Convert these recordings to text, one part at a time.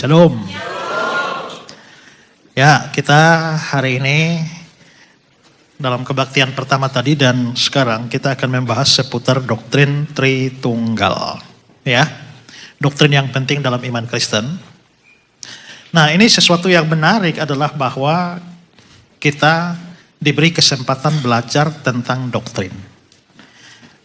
Shalom. Ya, kita hari ini dalam kebaktian pertama tadi dan sekarang kita akan membahas seputar doktrin Tritunggal. Ya, doktrin yang penting dalam iman Kristen. Nah, ini sesuatu yang menarik adalah bahwa kita diberi kesempatan belajar tentang doktrin.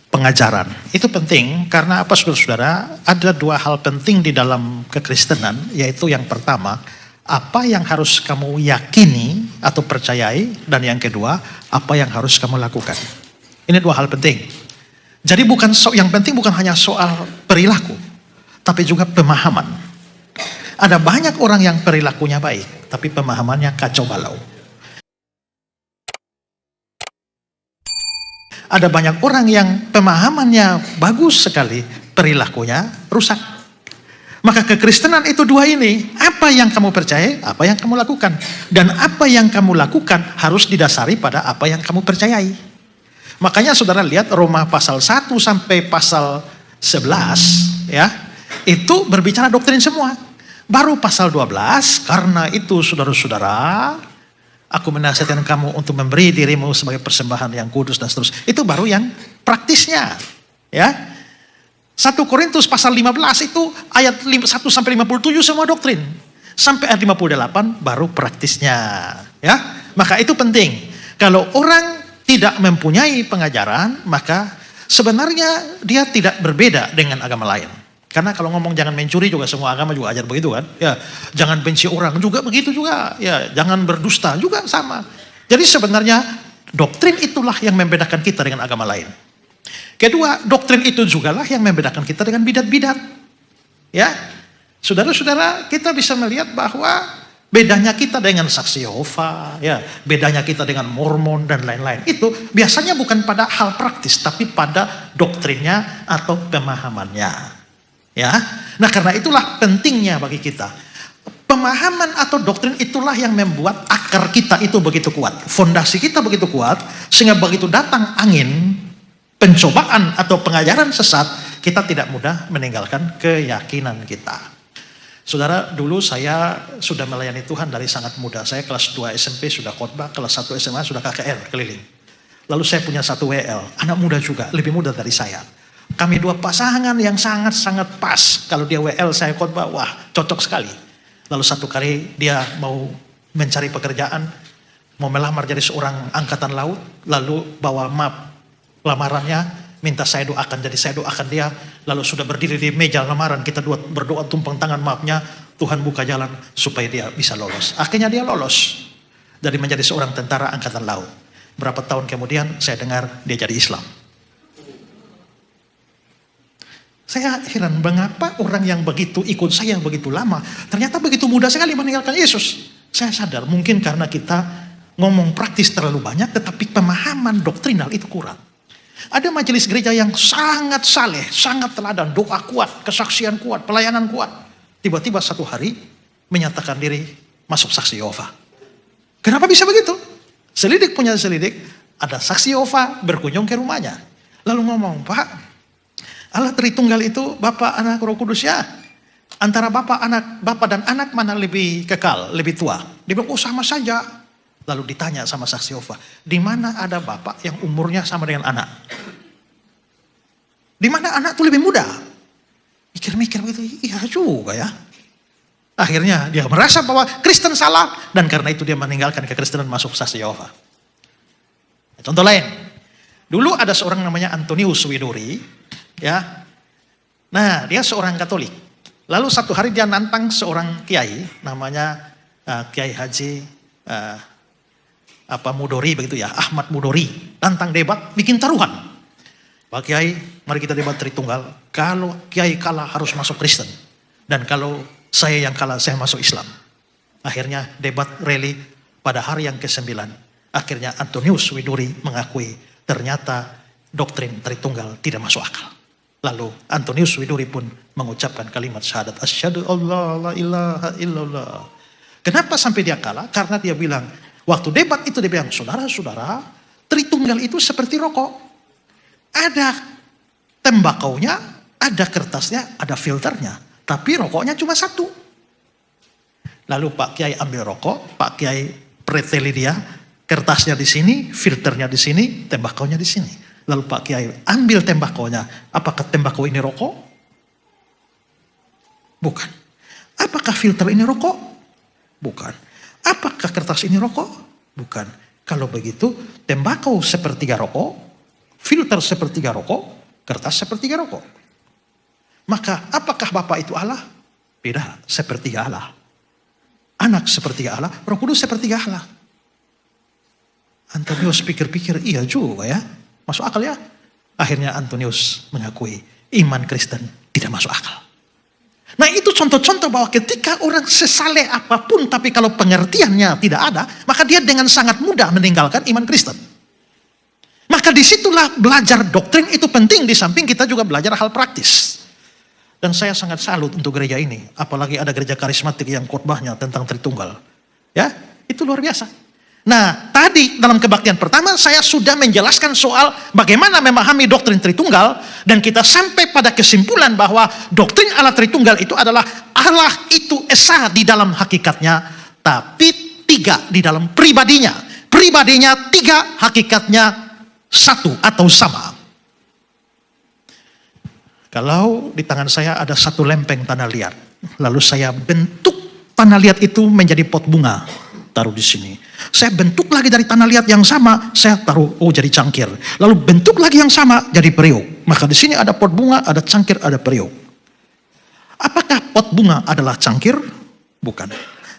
Pengajaran, itu penting karena apa saudara-saudara? Ada dua hal penting di dalam kekristenan, yaitu yang pertama, apa yang harus kamu yakini atau percayai, dan yang kedua, apa yang harus kamu lakukan. Ini dua hal penting. Jadi yang penting bukan hanya soal perilaku, tapi juga pemahaman. Ada banyak orang yang perilakunya baik, tapi pemahamannya kacau balau. Ada banyak orang yang pemahamannya bagus sekali, perilakunya rusak. Maka kekristenan itu dua ini, apa yang kamu percaya, apa yang kamu lakukan. Dan apa yang kamu lakukan harus didasari pada apa yang kamu percayai. Makanya saudara lihat Roma pasal 1 sampai pasal 11, ya, itu berbicara doktrin semua. Baru pasal 12, karena itu saudara-saudara, aku menasihatkan kamu untuk memberi dirimu sebagai persembahan yang kudus dan seterusnya. Itu baru yang praktisnya. Ya. 1 Korintus pasal 15 itu ayat 1 sampai 57 semua doktrin. Sampai ayat 58 baru praktisnya. Ya. Maka itu penting. Kalau orang tidak mempunyai pengajaran, maka sebenarnya dia tidak berbeda dengan agama lain. Karena kalau ngomong jangan mencuri juga semua agama juga ajar begitu kan. Ya, jangan benci orang juga begitu juga. Ya, jangan berdusta juga sama. Jadi sebenarnya doktrin itulah yang membedakan kita dengan agama lain. Kedua, doktrin itu jugalah yang membedakan kita dengan bidat-bidat. Ya. Saudara-saudara, kita bisa melihat bahwa bedanya kita dengan saksi Yehova, ya, bedanya kita dengan Mormon dan lain-lain. Itu biasanya bukan pada hal praktis, tapi pada doktrinnya atau pemahamannya. Ya, nah karena itulah pentingnya bagi kita. Pemahaman atau doktrin itulah yang membuat akar kita itu begitu kuat. Fondasi kita begitu kuat, sehingga begitu datang angin, pencobaan atau pengajaran sesat, kita tidak mudah meninggalkan keyakinan kita. Saudara, dulu saya sudah melayani Tuhan dari sangat muda. Saya kelas 2 SMP sudah khotbah, kelas 1 SMA sudah KKR keliling. Lalu saya punya 1 WL, anak muda juga, lebih muda dari saya. Kami dua pasangan yang sangat-sangat pas. Kalau dia WL, saya khotbah, wah cocok sekali. Lalu satu kali dia mau mencari pekerjaan, mau melamar jadi seorang angkatan laut, lalu bawa map lamarannya, minta saya doakan. Jadi saya doakan dia, lalu sudah berdiri di meja lamaran, kita dua berdoa tumpang tangan mapnya, Tuhan buka jalan supaya dia bisa lolos. Akhirnya dia lolos, dari menjadi seorang tentara angkatan laut. Berapa tahun kemudian saya dengar dia jadi Islam. Saya heran mengapa orang yang begitu ikut saya yang begitu lama, ternyata begitu mudah sekali meninggalkan Yesus. Saya sadar mungkin karena kita ngomong praktis terlalu banyak, tetapi pemahaman doktrinal itu kurang. Ada majelis gereja yang sangat saleh, sangat teladan, doa kuat, kesaksian kuat, pelayanan kuat. Tiba-tiba satu hari menyatakan diri masuk saksi Yehova. Kenapa bisa begitu? Selidik punya selidik, ada saksi Yehova berkunjung ke rumahnya. Lalu ngomong, Pak, Allah Tritunggal itu Bapa, Anak, Roh Kudus ya. Antara Bapa dan Anak mana lebih kekal, lebih tua? Dia bilang, oh sama saja. Lalu ditanya sama saksi Yehova, di mana ada Bapa yang umurnya sama dengan Anak? Di mana Anak itu lebih muda? Mikir-mikir begitu, iya juga ya. Akhirnya dia merasa bahwa Kristen salah, dan karena itu dia meninggalkan kekristenan, masuk saksi Yehova. Contoh lain, dulu ada seorang namanya Antonius Widuri. Ya, nah dia seorang Katolik. Lalu satu hari dia nantang seorang kiai, namanya Kiai Haji Mudori begitu ya, Ahmad Mudori. Nantang debat, bikin taruhan. Pak Kiai, mari kita debat Tritunggal. Kalau Kiai kalah harus masuk Kristen, dan kalau saya yang kalah saya masuk Islam. Akhirnya debat rally pada hari yang ke-9. Akhirnya Antonius Widuri mengakui ternyata doktrin Tritunggal tidak masuk akal. Lalu Antonius Widuri pun mengucapkan kalimat syahadat, asyhadu alla la ilaha illallah. Kenapa sampai dia kalah? Karena dia bilang, waktu debat itu dia bilang, saudara-saudara, Tritunggal itu seperti rokok. Ada tembakaunya, ada kertasnya, ada filternya. Tapi rokoknya cuma satu. Lalu Pak Kiai ambil rokok, Pak Kiai preteli dia, kertasnya di sini, filternya di sini, tembakonya di sini. Lalu Pak Kiai ambil tembakonya. Apakah tembakau ini rokok? Bukan. Apakah filter ini rokok? Bukan. Apakah kertas ini rokok? Bukan. Kalau begitu, tembakau sepertiga rokok, filter sepertiga rokok, kertas sepertiga rokok. Maka apakah Bapa itu Allah? Beda, sepertiga Allah. Anak sepertiga Allah, Roh Kudus sepertiga Allah. Antonius pikir-pikir, iya juga ya. Masuk akal ya. Akhirnya Antonius mengakui iman Kristen tidak masuk akal. Nah itu contoh-contoh bahwa ketika orang sesaleh apapun, tapi kalau pengertiannya tidak ada, maka dia dengan sangat mudah meninggalkan iman Kristen. Maka disitulah belajar doktrin itu penting, di samping kita juga belajar hal praktis. Dan saya sangat salut untuk gereja ini. Apalagi ada gereja karismatik yang khotbahnya tentang Tritunggal. Ya, itu luar biasa. Nah, tadi dalam kebaktian pertama saya sudah menjelaskan soal bagaimana memahami doktrin Tritunggal. Dan kita sampai pada kesimpulan bahwa doktrin Allah Tritunggal itu adalah Allah itu esa di dalam hakikatnya. Tapi tiga di dalam pribadinya. Pribadinya tiga, hakikatnya satu atau sama. Kalau di tangan saya ada satu lempeng tanah liat, lalu saya bentuk tanah liat itu menjadi pot bunga, taruh di sini. Saya bentuk lagi dari tanah liat yang sama, saya taruh jadi cangkir. Lalu bentuk lagi yang sama jadi periuk. Maka di sini ada pot bunga, ada cangkir, ada periuk. Apakah pot bunga adalah cangkir? Bukan.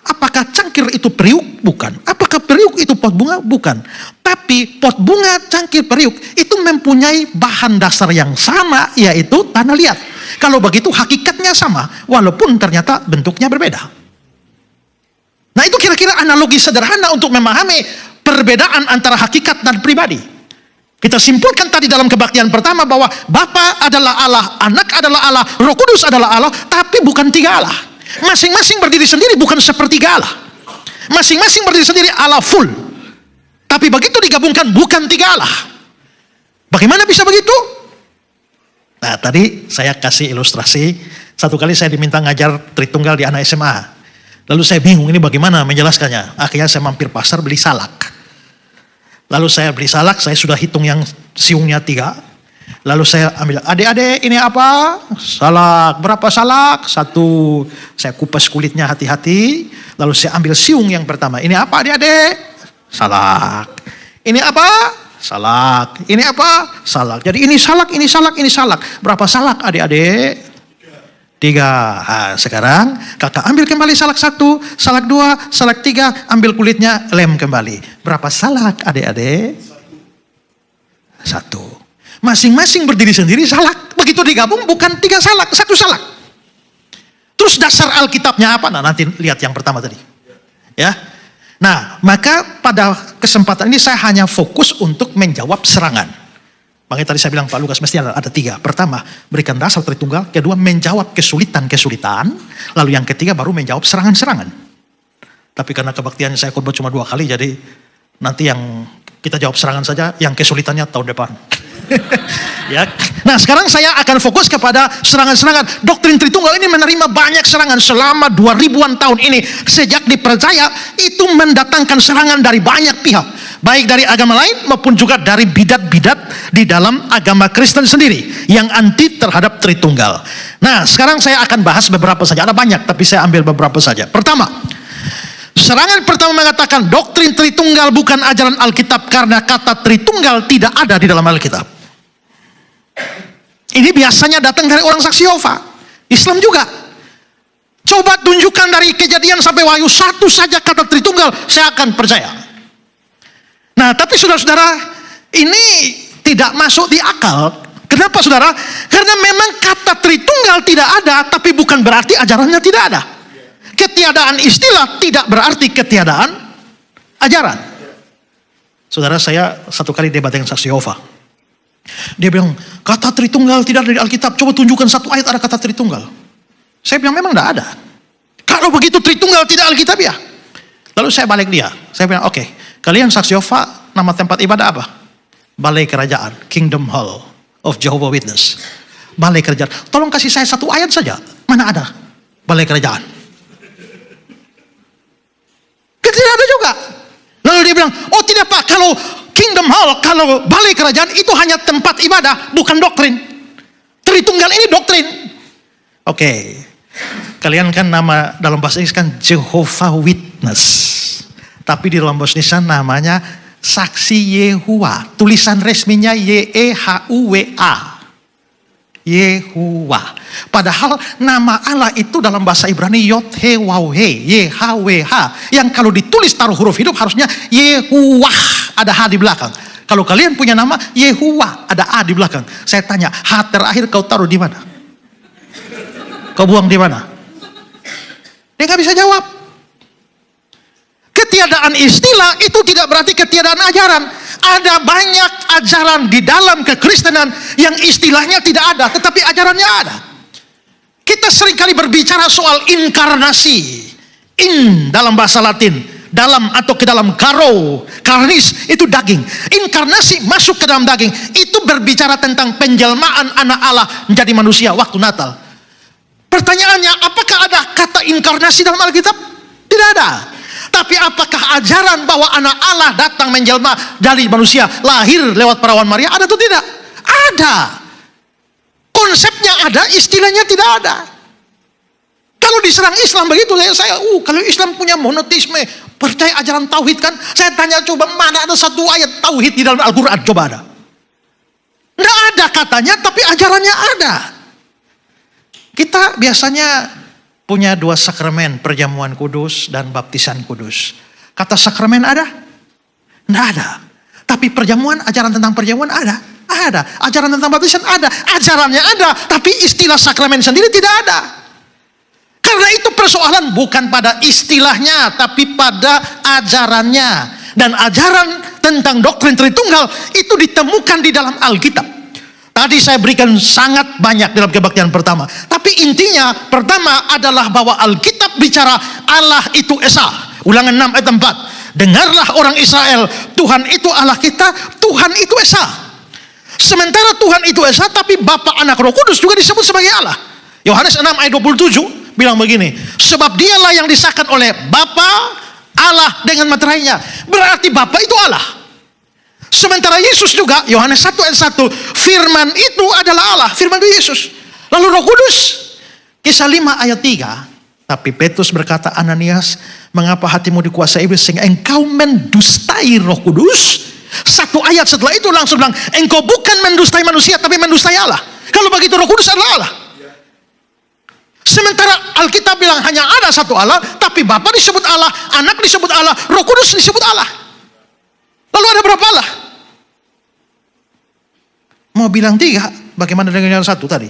Apakah cangkir itu periuk? Bukan. Apakah periuk itu pot bunga? Bukan. Tapi pot bunga, cangkir, periuk itu mempunyai bahan dasar yang sama, yaitu tanah liat. Kalau begitu hakikatnya sama, walaupun ternyata bentuknya berbeda. Nah itu kira-kira analogi sederhana untuk memahami perbedaan antara hakikat dan pribadi. Kita simpulkan tadi dalam kebaktian pertama bahwa Bapa adalah Allah, Anak adalah Allah, Roh Kudus adalah Allah, tapi bukan tiga Allah. Masing-masing berdiri sendiri, bukan sepertiga Allah. Masing-masing berdiri sendiri, Allah full. Tapi begitu digabungkan, bukan tiga Allah. Bagaimana bisa begitu? Nah tadi saya kasih ilustrasi. Satu kali saya diminta ngajar Tritunggal di anak SMA. Lalu saya bingung ini bagaimana menjelaskannya. Akhirnya saya mampir pasar beli salak. Lalu saya beli salak, saya sudah hitung yang siungnya 3. Lalu saya ambil, adik-adik ini apa? Salak, berapa salak? 1. Saya kupas kulitnya hati-hati. Lalu saya ambil siung yang pertama. Ini apa adik-adik? Salak. Ini apa? Salak. Ini apa? Salak. Jadi ini salak, ini salak, ini salak. Berapa salak adik-adik? 3. Nah, sekarang kakak ambil kembali salak 1, salak 2, salak 3. Ambil kulitnya, lem kembali. Berapa salak adik-adik? 1. Masing-masing berdiri sendiri salak. Begitu digabung bukan 3 salak, 1 salak. Terus dasar Alkitabnya apa? Nah nanti lihat yang pertama tadi. Ya. Nah maka pada kesempatan ini saya hanya fokus untuk menjawab serangan. Makanya tadi saya bilang Pak Lukas mesti ada 3. Pertama, berikan dasar Tritunggal. Kedua, menjawab kesulitan-kesulitan. Lalu yang ketiga baru menjawab serangan-serangan. Tapi karena kebaktian saya khotbah cuma 2 kali, jadi nanti yang kita jawab serangan saja, yang kesulitannya tahun depan. Ya. Nah sekarang saya akan fokus kepada serangan-serangan. Doktrin Tritunggal ini menerima banyak serangan selama 2000-an tahun ini. Sejak dipercaya itu mendatangkan serangan dari banyak pihak. Baik dari agama lain maupun juga dari bidat-bidat di dalam agama Kristen sendiri. Yang anti terhadap Tritunggal. Nah sekarang saya akan bahas beberapa saja. Ada banyak tapi saya ambil beberapa saja. Pertama, serangan pertama mengatakan doktrin Tritunggal bukan ajaran Alkitab karena kata Tritunggal tidak ada di dalam Alkitab. Ini biasanya datang dari orang saksi Yehova. Islam juga. Coba tunjukkan dari Kejadian sampai Wahyu 1 saja kata Tritunggal, saya akan percaya. Nah, tapi saudara-saudara, ini tidak masuk di akal. Kenapa saudara? Karena memang kata Tritunggal tidak ada, tapi bukan berarti ajarannya tidak ada. Ketiadaan istilah tidak berarti ketiadaan ajaran. Saudara, saya satu kali debat dengan saksi Yehova. Dia bilang, kata Tritunggal tidak ada di Alkitab. Coba tunjukkan 1 ayat ada kata Tritunggal. Saya bilang, memang tidak ada. Kalau begitu Tritunggal tidak Alkitab ya. Lalu saya balik dia. Saya bilang, oke, kalian saksi Yehova, nama tempat ibadah apa? Balai Kerajaan, Kingdom Hall of Jehovah Witness. Balai Kerajaan. Tolong kasih saya 1 ayat saja. Mana ada Balai Kerajaan? bilang, oh tidak Pak, kalau Kingdom Hall, kalau balai kerajaan itu hanya tempat ibadah, bukan doktrin. Tritunggal ini doktrin. Oke. Kalian kan nama dalam bahasa Inggris kan Jehovah Witness. Tapi di dalam bahasa Indonesia namanya Saksi Yehuwa. Tulisan resminya YEHUWA. Yehuwa. Padahal nama Allah itu dalam bahasa Ibrani Yod-He-Waw-He, YHWH. Yang kalau ditulis taruh huruf hidup harusnya Yehuwah, ada H di belakang. Kalau kalian punya nama Yehuwa, ada A di belakang. Saya tanya, H terakhir kau taruh di mana? Kau buang di mana? Dia nggak bisa jawab. Ketiadaan istilah itu tidak berarti ketiadaan ajaran. Ada banyak ajaran di dalam kekristenan yang istilahnya tidak ada, tetapi ajarannya ada. Kita seringkali berbicara soal inkarnasi. Dalam bahasa Latin, dalam atau ke dalam karo, karnis itu daging. Inkarnasi masuk ke dalam daging. Itu berbicara tentang penjelmaan anak Allah menjadi manusia waktu Natal. Pertanyaannya, apakah ada kata inkarnasi dalam Alkitab? Tidak ada. Tapi apakah ajaran bahwa anak Allah datang menjelma dari manusia, lahir lewat perawan Maria, ada atau tidak? Ada. Konsepnya ada, istilahnya tidak ada. Kalau diserang Islam begitu, kalau Islam punya monoteisme, percaya ajaran tauhid kan? Saya tanya coba, mana ada satu ayat tauhid di dalam Al-Quran? Coba ada. Tidak ada katanya, tapi ajarannya ada. Kita biasanya punya dua sakramen, perjamuan kudus dan baptisan kudus. Kata sakramen ada? Tidak ada. Tapi perjamuan, ajaran tentang perjamuan ada? Ada. Ajaran tentang baptisan ada. Ajarannya ada, tapi istilah sakramen sendiri tidak ada. Karena itu persoalan bukan pada istilahnya, tapi pada ajarannya. Dan ajaran tentang doktrin Tritunggal itu ditemukan di dalam Alkitab. Tadi saya berikan sangat banyak dalam kebaktian pertama. Tapi intinya pertama adalah bahwa Alkitab bicara Allah itu Esa. Ulangan 6 ayat 4. Dengarlah orang Israel, Tuhan itu Allah kita, Tuhan itu Esa. Sementara Tuhan itu Esa, tapi Bapa, Anak, Roh Kudus juga disebut sebagai Allah. Yohanes 6 ayat 27 bilang begini, sebab dialah yang disahkan oleh Bapa, Allah dengan materainya. Berarti Bapa itu Allah. Sementara Yesus juga, Yohanes 1 ayat 1, firman itu adalah Allah, firman itu Yesus. Lalu Roh Kudus, Kisah 5 ayat 3, tapi Petrus berkata, Ananias, mengapa hatimu dikuasai iblis sehingga engkau mendustai Roh Kudus? Satu ayat setelah itu langsung bilang, engkau bukan mendustai manusia, tapi mendustai Allah. Kalau begitu Roh Kudus adalah Allah. Sementara Alkitab bilang hanya ada satu Allah, tapi Bapa disebut Allah, Anak disebut Allah, Roh Kudus disebut Allah. Lalu ada berapa Allah? Mau bilang 3, bagaimana dengan yang 1 tadi?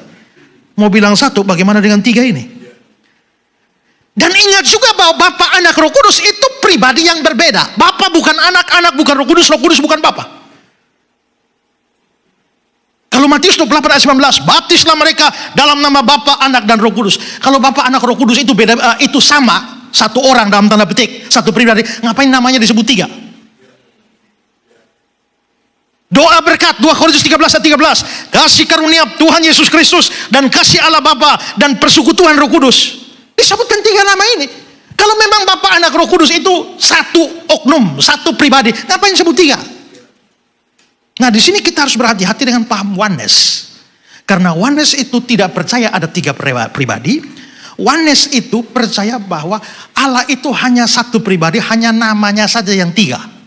Mau bilang 1, bagaimana dengan 3 ini? Dan ingat juga bahwa Bapa, Anak, Roh Kudus itu pribadi yang berbeda. Bapa bukan anak, anak bukan Roh Kudus bukan Bapa. Kalau Matius 28 ayat 19, baptislah mereka dalam nama Bapa, Anak, dan Roh Kudus. Kalau Bapa, Anak, Roh Kudus itu beda, itu sama, satu orang dalam tanda petik, satu pribadi. Ngapain namanya disebut 3? Doa berkat 2 Korintus 13 ayat 13. Kasih karunia Tuhan Yesus Kristus dan kasih Allah Bapa dan persekutuan Roh Kudus. Disebutkan 3 nama ini. Kalau memang Bapa, Anak, Roh Kudus itu satu oknum, satu pribadi, ngapain sebut 3? Nah, di sini kita harus berhati-hati dengan paham oneness. Karena oneness itu tidak percaya ada 3 pribadi. Oneness itu percaya bahwa Allah itu hanya satu pribadi, hanya namanya saja yang 3.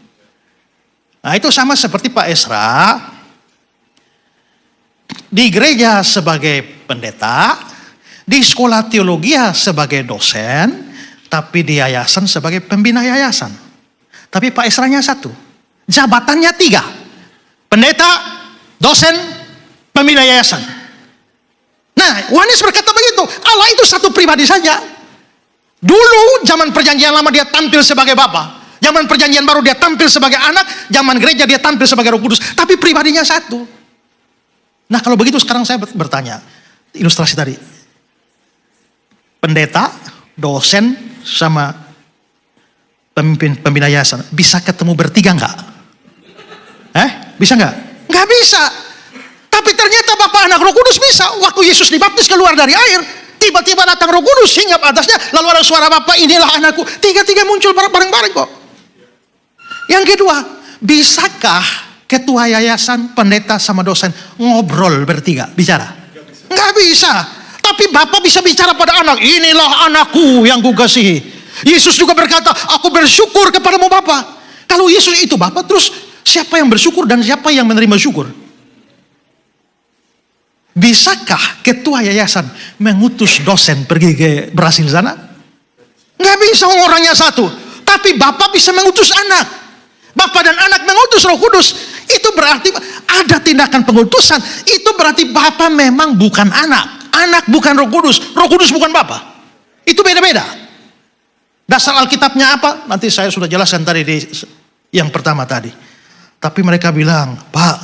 Nah, itu sama seperti Pak Esra di gereja sebagai pendeta, di sekolah teologi sebagai dosen, tapi di yayasan sebagai pembina yayasan. Tapi Pak Esranya 1, jabatannya 3, pendeta, dosen, pembina yayasan. Nah, Yohanes berkata begitu, Allah itu satu pribadi saja. Dulu zaman perjanjian lama dia tampil sebagai Bapa. Zaman perjanjian baru dia tampil sebagai anak, zaman gereja dia tampil sebagai Roh Kudus, tapi pribadinya satu. Nah, kalau begitu sekarang saya bertanya, ilustrasi tadi. Pendeta, dosen, sama pembina yayasan, bisa ketemu bertiga enggak? Bisa enggak? Enggak bisa. Tapi ternyata Bapa, Anak, Roh Kudus bisa. Waktu Yesus dibaptis keluar dari air, tiba-tiba datang Roh Kudus hinggap atasnya, lalu ada suara Bapa, inilah anakku. Tiga-tiga muncul bareng-bareng kok. Yang kedua, bisakah ketua yayasan, pendeta sama dosen ngobrol bertiga, bicara? Nggak bisa. Tapi Bapak bisa bicara pada anak, inilah anakku yang kukasihi. Yesus juga berkata, aku bersyukur kepadamu Bapa. Kalau Yesus itu Bapa, terus siapa yang bersyukur dan siapa yang menerima syukur? Bisakah ketua yayasan mengutus dosen pergi ke Brasil sana? Nggak bisa, orangnya satu. Tapi Bapak bisa mengutus anak. Bapak dan anak mengutus Roh Kudus. Itu berarti ada tindakan pengutusan. Itu berarti Bapak memang bukan anak. Anak bukan Roh Kudus. Roh Kudus bukan Bapak. Itu beda-beda. Dasar Alkitabnya apa? Nanti saya sudah jelaskan tadi di yang pertama tadi. Tapi mereka bilang, Pak,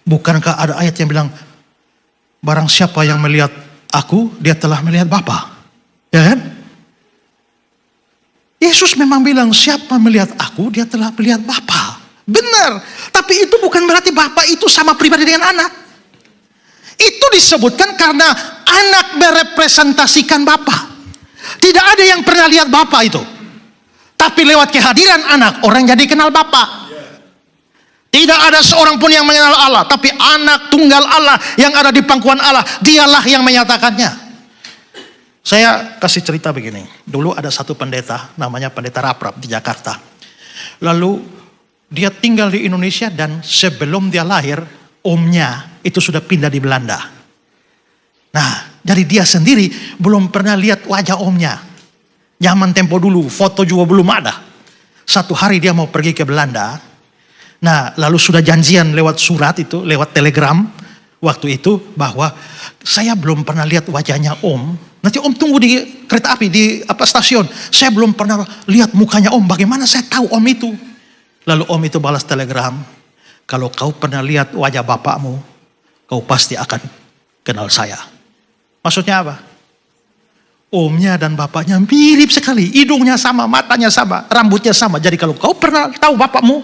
bukankah ada ayat yang bilang, barang siapa yang melihat aku, dia telah melihat Bapa. Ya kan? Yesus memang bilang, siapa melihat aku, dia telah melihat Bapa. Benar. Tapi itu bukan berarti Bapa itu sama pribadi dengan anak. Itu disebutkan karena anak merepresentasikan Bapa. Tidak ada yang pernah lihat Bapa itu. Tapi lewat kehadiran anak, orang jadi kenal Bapa. Tidak ada seorang pun yang mengenal Allah. Tapi anak tunggal Allah yang ada di pangkuan Allah, dialah yang menyatakannya. Saya kasih cerita begini. Dulu ada satu pendeta, namanya pendeta Raprap di Jakarta. Lalu dia tinggal di Indonesia dan sebelum dia lahir, omnya itu sudah pindah di Belanda. Nah, jadi dia sendiri belum pernah lihat wajah omnya. Zaman tempo dulu, foto juga belum ada. Satu hari dia mau pergi ke Belanda. Nah, lalu sudah janjian lewat surat itu, lewat telegram waktu itu, bahwa saya belum pernah lihat wajahnya om. Nanti om tunggu di kereta api, di stasiun. Saya belum pernah lihat mukanya om, bagaimana saya tahu om itu? Lalu om itu balas telegram, kalau kau pernah lihat wajah bapakmu, kau pasti akan kenal saya. Maksudnya apa? Omnya dan bapaknya mirip sekali. Hidungnya sama, matanya sama, rambutnya sama. Jadi kalau kau pernah tahu bapakmu,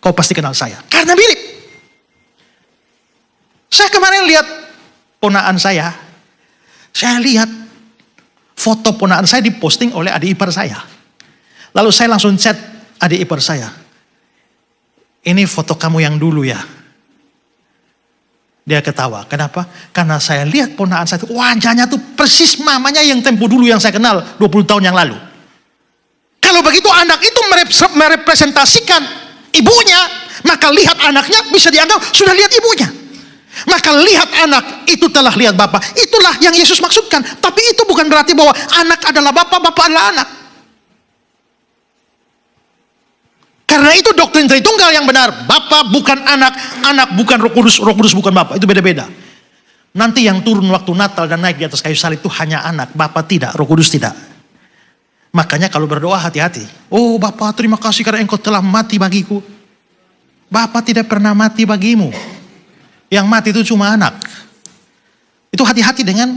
kau pasti kenal saya. Karena mirip. Saya kemarin lihat ponaan saya lihat foto ponaan saya diposting oleh adik ipar saya. Lalu saya langsung chat adik ipar saya. Ini foto kamu yang dulu ya. Dia ketawa. Kenapa? Karena saya lihat ponaan saya itu wajahnya tuh persis mamanya yang tempo dulu yang saya kenal 20 tahun yang lalu. Kalau begitu anak itu merepresentasikan ibunya, maka lihat anaknya bisa dianggap sudah lihat ibunya. Maka lihat anak itu telah lihat Bapa. Itulah yang Yesus maksudkan. Tapi itu bukan berarti bahwa anak adalah Bapa, Bapa adalah anak. Karena itu doktrin Tritunggal yang benar. Bapa bukan anak, anak bukan Roh Kudus bukan Bapa. Itu beda-beda. Nanti yang turun waktu Natal dan naik di atas kayu salib itu hanya anak, Bapa tidak, Roh Kudus tidak. Makanya kalau berdoa hati-hati. Oh Bapa, terima kasih karena Engkau telah mati bagiku. Bapa tidak pernah mati bagimu. Yang mati itu cuma anak. Itu hati-hati dengan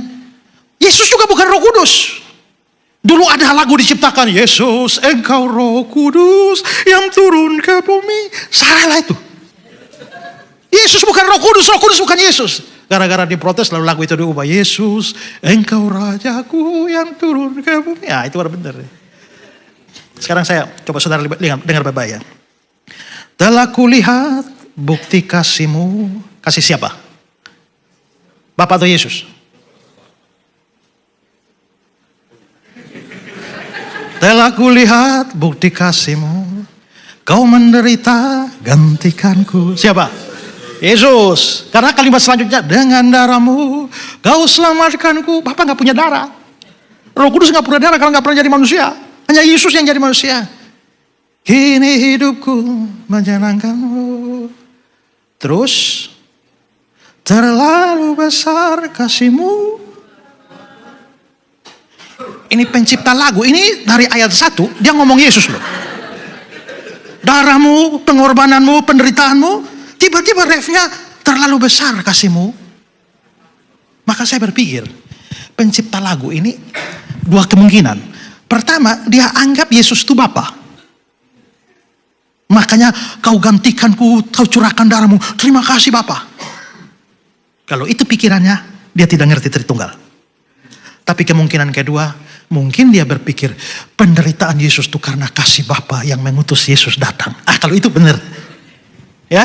Yesus juga bukan Roh Kudus. Dulu ada lagu diciptakan, Yesus Engkau Roh Kudus yang turun ke bumi. Salah itu. Yesus bukan Roh Kudus bukan Yesus. Gara-gara diprotes lalu lagu itu diubah, Yesus Engkau Rajaku yang turun ke bumi. Ya itu baru benar. Sekarang saya coba saudara dengar baik-baik ya. Telah kulihat bukti kasih-Mu. Kasih siapa? Bapak atau Yesus? Telah kulihat bukti kasih-Mu. Kau menderita gantikanku. Siapa? Yesus. Karena kalimat selanjutnya, dengan darah-Mu Kau selamatkanku. Bapak gak punya darah. Roh Kudus gak punya darah karena gak pernah jadi manusia. Hanya Yesus yang jadi manusia. Kini hidupku menyenangkan-Mu. Terus, terlalu besar kasih-Mu. Ini pencipta lagu, ini dari ayat 1, dia ngomong Yesus loh. Darah-Mu, pengorbanan-Mu, penderitaanmu, tiba-tiba refnya terlalu besar kasih-Mu. Maka saya berpikir, pencipta lagu ini dua kemungkinan. Pertama, dia anggap Yesus itu Bapa. Makanya kau gantikanku, kau curahkan darah-Mu. Terima kasih Bapa. Kalau itu pikirannya, dia tidak ngerti Tritunggal. Tapi kemungkinan kedua, Mungkin dia berpikir penderitaan Yesus itu karena kasih Bapa yang mengutus Yesus datang. Kalau itu benar. Ya.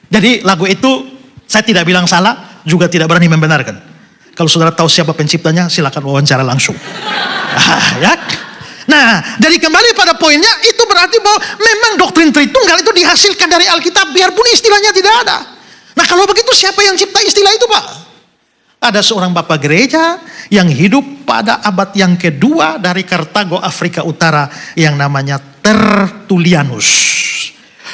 Jadi lagu itu saya tidak bilang salah, juga tidak berani membenarkan. Kalau saudara tahu siapa penciptanya, silakan wawancara langsung. Ya. Nah, jadi kembali pada poinnya, itu berarti bahwa memang doktrin Tritunggal itu dihasilkan dari Alkitab, biarpun istilahnya tidak ada. Nah, kalau begitu siapa yang cipta istilah itu, Pak? Ada seorang bapak gereja yang hidup pada abad yang kedua dari Kartago, Afrika Utara, yang namanya Tertullianus.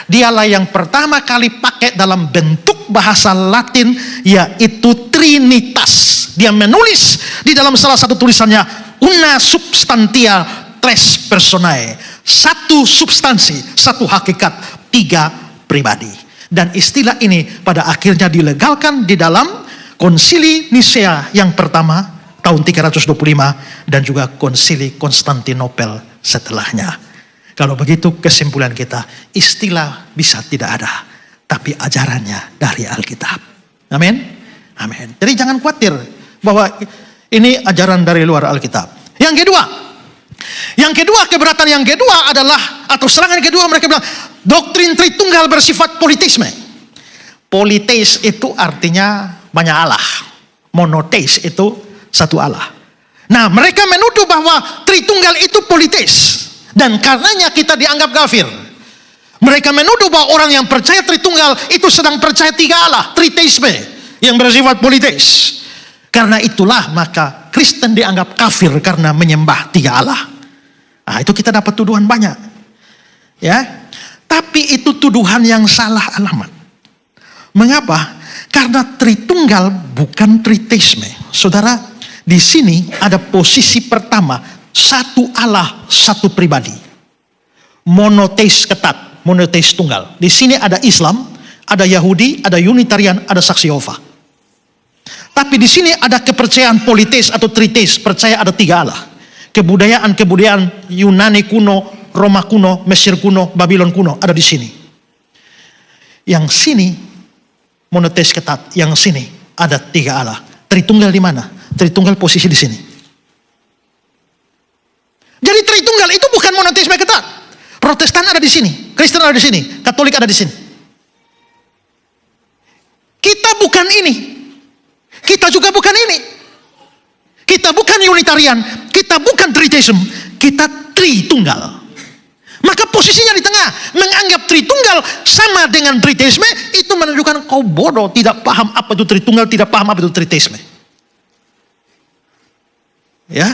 Dialah yang pertama kali pakai dalam bentuk bahasa Latin, yaitu Trinitas. Dia menulis di dalam salah satu tulisannya, una substantia tres personae. Satu substansi, satu hakikat, tiga pribadi. Dan istilah ini pada akhirnya dilegalkan di dalam Konsili Nisea yang pertama tahun 325 dan juga Konsili Konstantinopel setelahnya. Kalau begitu kesimpulan kita, istilah bisa tidak ada, tapi ajarannya dari Alkitab. Amin. Amin. Jadi jangan khawatir bahwa ini ajaran dari luar Alkitab. Yang kedua, keberatan yang kedua adalah, atau serangan kedua, mereka bilang doktrin Tritunggal bersifat politisme. Politeis itu artinya banyak Allah. Monoteis itu satu Allah. Nah, mereka menuduh bahwa Tritunggal itu politeis, dan karenanya kita dianggap kafir. Mereka menuduh bahwa orang yang percaya Tritunggal itu sedang percaya tiga Allah, triteisme, yang bersifat politeis. Karena itulah maka Kristen dianggap kafir karena menyembah tiga Allah. Nah, itu kita dapat tuduhan banyak. Ya. Tapi itu tuduhan yang salah alamat. Mengapa? Karena Tritunggal bukan triteisme. Saudara, di sini ada posisi pertama, satu Allah, satu pribadi. Monoteis ketat, monoteis tunggal. Di sini ada Islam, ada Yahudi, ada Unitarian, ada Saksi Yehova. Tapi di sini ada kepercayaan politeis atau triteis, percaya ada tiga Allah. Kebudayaan Yunani kuno, Roma kuno, Mesir kuno, Babylon kuno ada di sini. Yang sini monoteis ketat, yang sini ada tiga Allah. Tritunggal di mana? Tritunggal posisi di sini. Jadi Tritunggal itu bukan monoteisme ketat. Protestan ada di sini, Kristen ada di sini, Katolik ada di sini. Kita bukan ini. Kita juga bukan ini. Kita bukan Unitarian, kita bukan Triteism, kita Tritunggal. Maka posisinya di tengah, menganggap Tritunggal sama dengan Triteisme, itu menunjukkan kau bodoh, tidak paham apa itu Tritunggal, tidak paham apa itu Triteisme. Ya.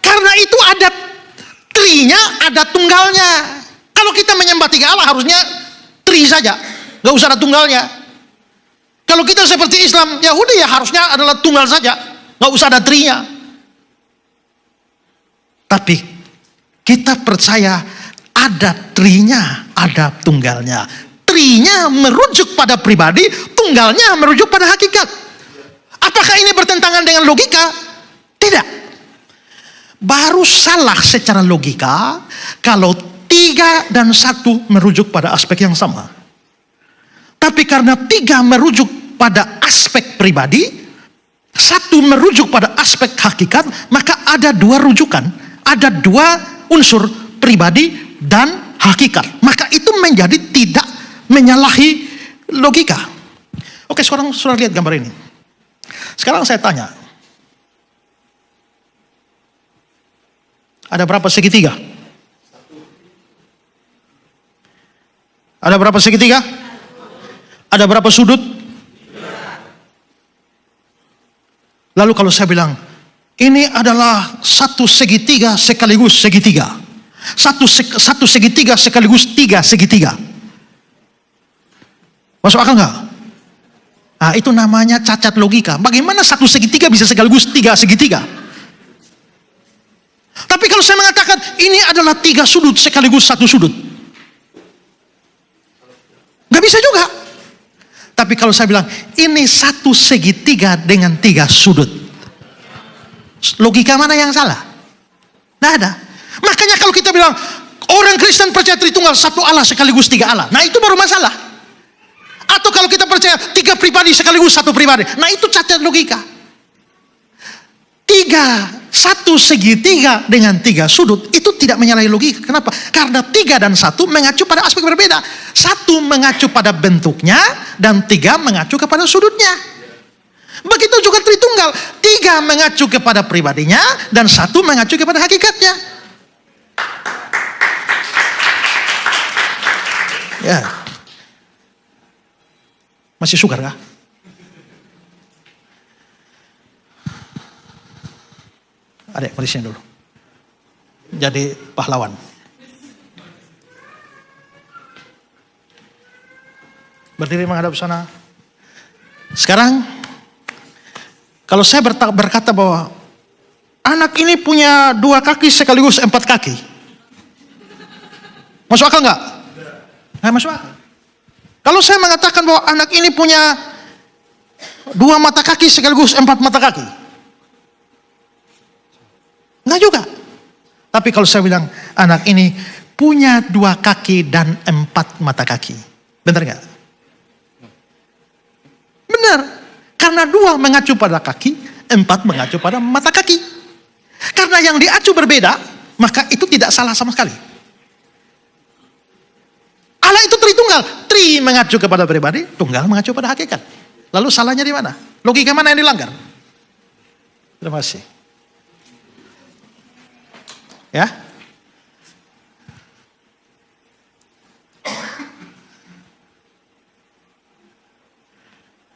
Karena itu ada trinya, ada tunggalnya. Kalau kita menyembah tiga Allah harusnya tri saja, gak usah ada tunggalnya. Kalau kita seperti Islam Yahudi ya harusnya adalah tunggal saja, gak usah ada trinya. Tapi kita percaya ada trinya, ada tunggalnya. Trinya merujuk pada pribadi, tunggalnya merujuk pada hakikat. Apakah ini bertentangan dengan logika? Tidak. Baru salah secara logika kalau 3 dan 1 merujuk pada aspek yang sama. Tapi karena 3 merujuk pada aspek pribadi, 1 merujuk pada aspek hakikat, maka ada 2 rujukan, ada 2 unsur pribadi dan hakikat. Maka itu menjadi tidak menyalahi logika. Oke, sekarang sudah lihat gambar ini. Sekarang saya tanya, ada berapa segitiga? Ada berapa segitiga? Ada berapa sudut? Lalu kalau saya bilang, ini adalah satu segitiga sekaligus segitiga. Satu segitiga sekaligus 3 segitiga. Masuk akal nggak? Nah, itu namanya cacat logika. Bagaimana satu segitiga bisa sekaligus 3 segitiga? Tapi kalau saya mengatakan ini adalah 3 sudut sekaligus 1 sudut, nggak bisa juga. Tapi kalau saya bilang ini satu segitiga dengan 3 sudut, logika mana yang salah? Nggak ada. Makanya kalau kita bilang orang Kristen percaya Tritunggal, 1 Allah sekaligus 3 Allah, nah itu baru masalah. Atau kalau kita percaya 3 pribadi sekaligus 1 pribadi, nah itu cacat logika. 3 satu segitiga dengan 3 sudut itu tidak menyalahi logika. Kenapa? Karena 3 dan 1 mengacu pada aspek berbeda. 1 mengacu pada bentuknya dan 3 mengacu kepada sudutnya. Begitu juga Tritunggal, 3 mengacu kepada pribadinya dan 1 mengacu kepada hakikatnya. Ya, masih sukar kah? Adek, mari sini dulu. Jadi pahlawan. Berdiri menghadap sana. Sekarang, kalau saya berkata bahwa anak ini punya 2 kaki sekaligus 4 kaki. Masuk akal nggak? Nggak masuk akal. Kalau saya mengatakan bahwa anak ini punya 2 mata kaki sekaligus 4 mata kaki. Enggak juga. Tapi kalau saya bilang anak ini punya 2 kaki dan 4 mata kaki. Benar enggak? Benar. Karena 2 mengacu pada kaki, 4 mengacu pada mata kaki. Karena yang diacu berbeda, maka itu tidak salah sama sekali. Allah itu Tritunggal. Tri mengacu kepada pribadi, tunggal mengacu pada hakikat. Lalu salahnya di mana? Logika mana yang dilanggar? Terima kasih. Ya.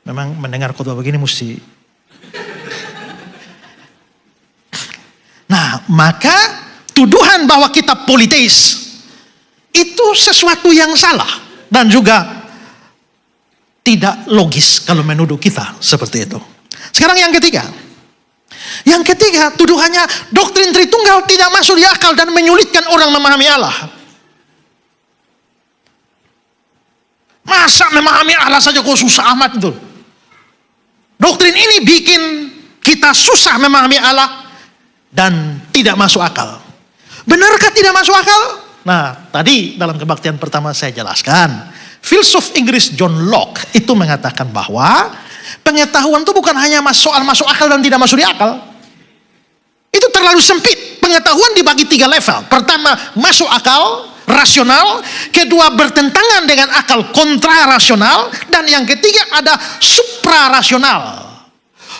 Memang mendengar khotbah begini mesti. Nah, maka tuduhan bahwa kita politeis itu sesuatu yang salah dan juga tidak logis kalau menuduh kita seperti itu. Sekarang yang ketiga. Yang ketiga, tuduhannya doktrin Tritunggal tidak masuk di akal dan menyulitkan orang memahami Allah. Masa memahami Allah saja kok susah amat itu? Doktrin ini bikin kita susah memahami Allah dan tidak masuk akal. Benarkah tidak masuk akal? Nah, tadi dalam kebaktian pertama saya jelaskan. Filsuf Inggris John Locke itu mengatakan bahwa pengetahuan itu bukan hanya soal masuk akal dan tidak masuk di akal. Itu terlalu sempit. Pengetahuan dibagi 3 level. Pertama, masuk akal, rasional. Kedua, bertentangan dengan akal, kontrarasional. Dan yang ketiga ada suprarasional.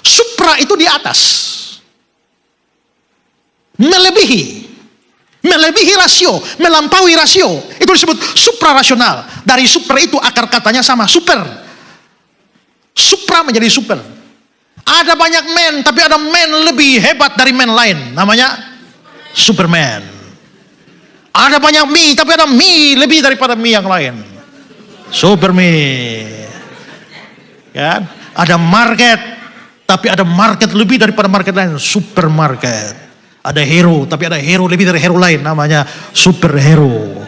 Supra itu di atas. Melebihi rasio, melampaui rasio. Itu disebut suprarasional. Dari supra itu akar katanya sama, super. Supra menjadi super. Ada banyak men, tapi ada men lebih hebat dari men lain. Namanya Superman. Ada banyak mie, tapi ada mie lebih daripada mie yang lain. Supermie. Kan? Ada market, tapi ada market lebih daripada market lain. Supermarket. Ada hero, tapi ada hero lebih dari hero lain. Namanya superhero.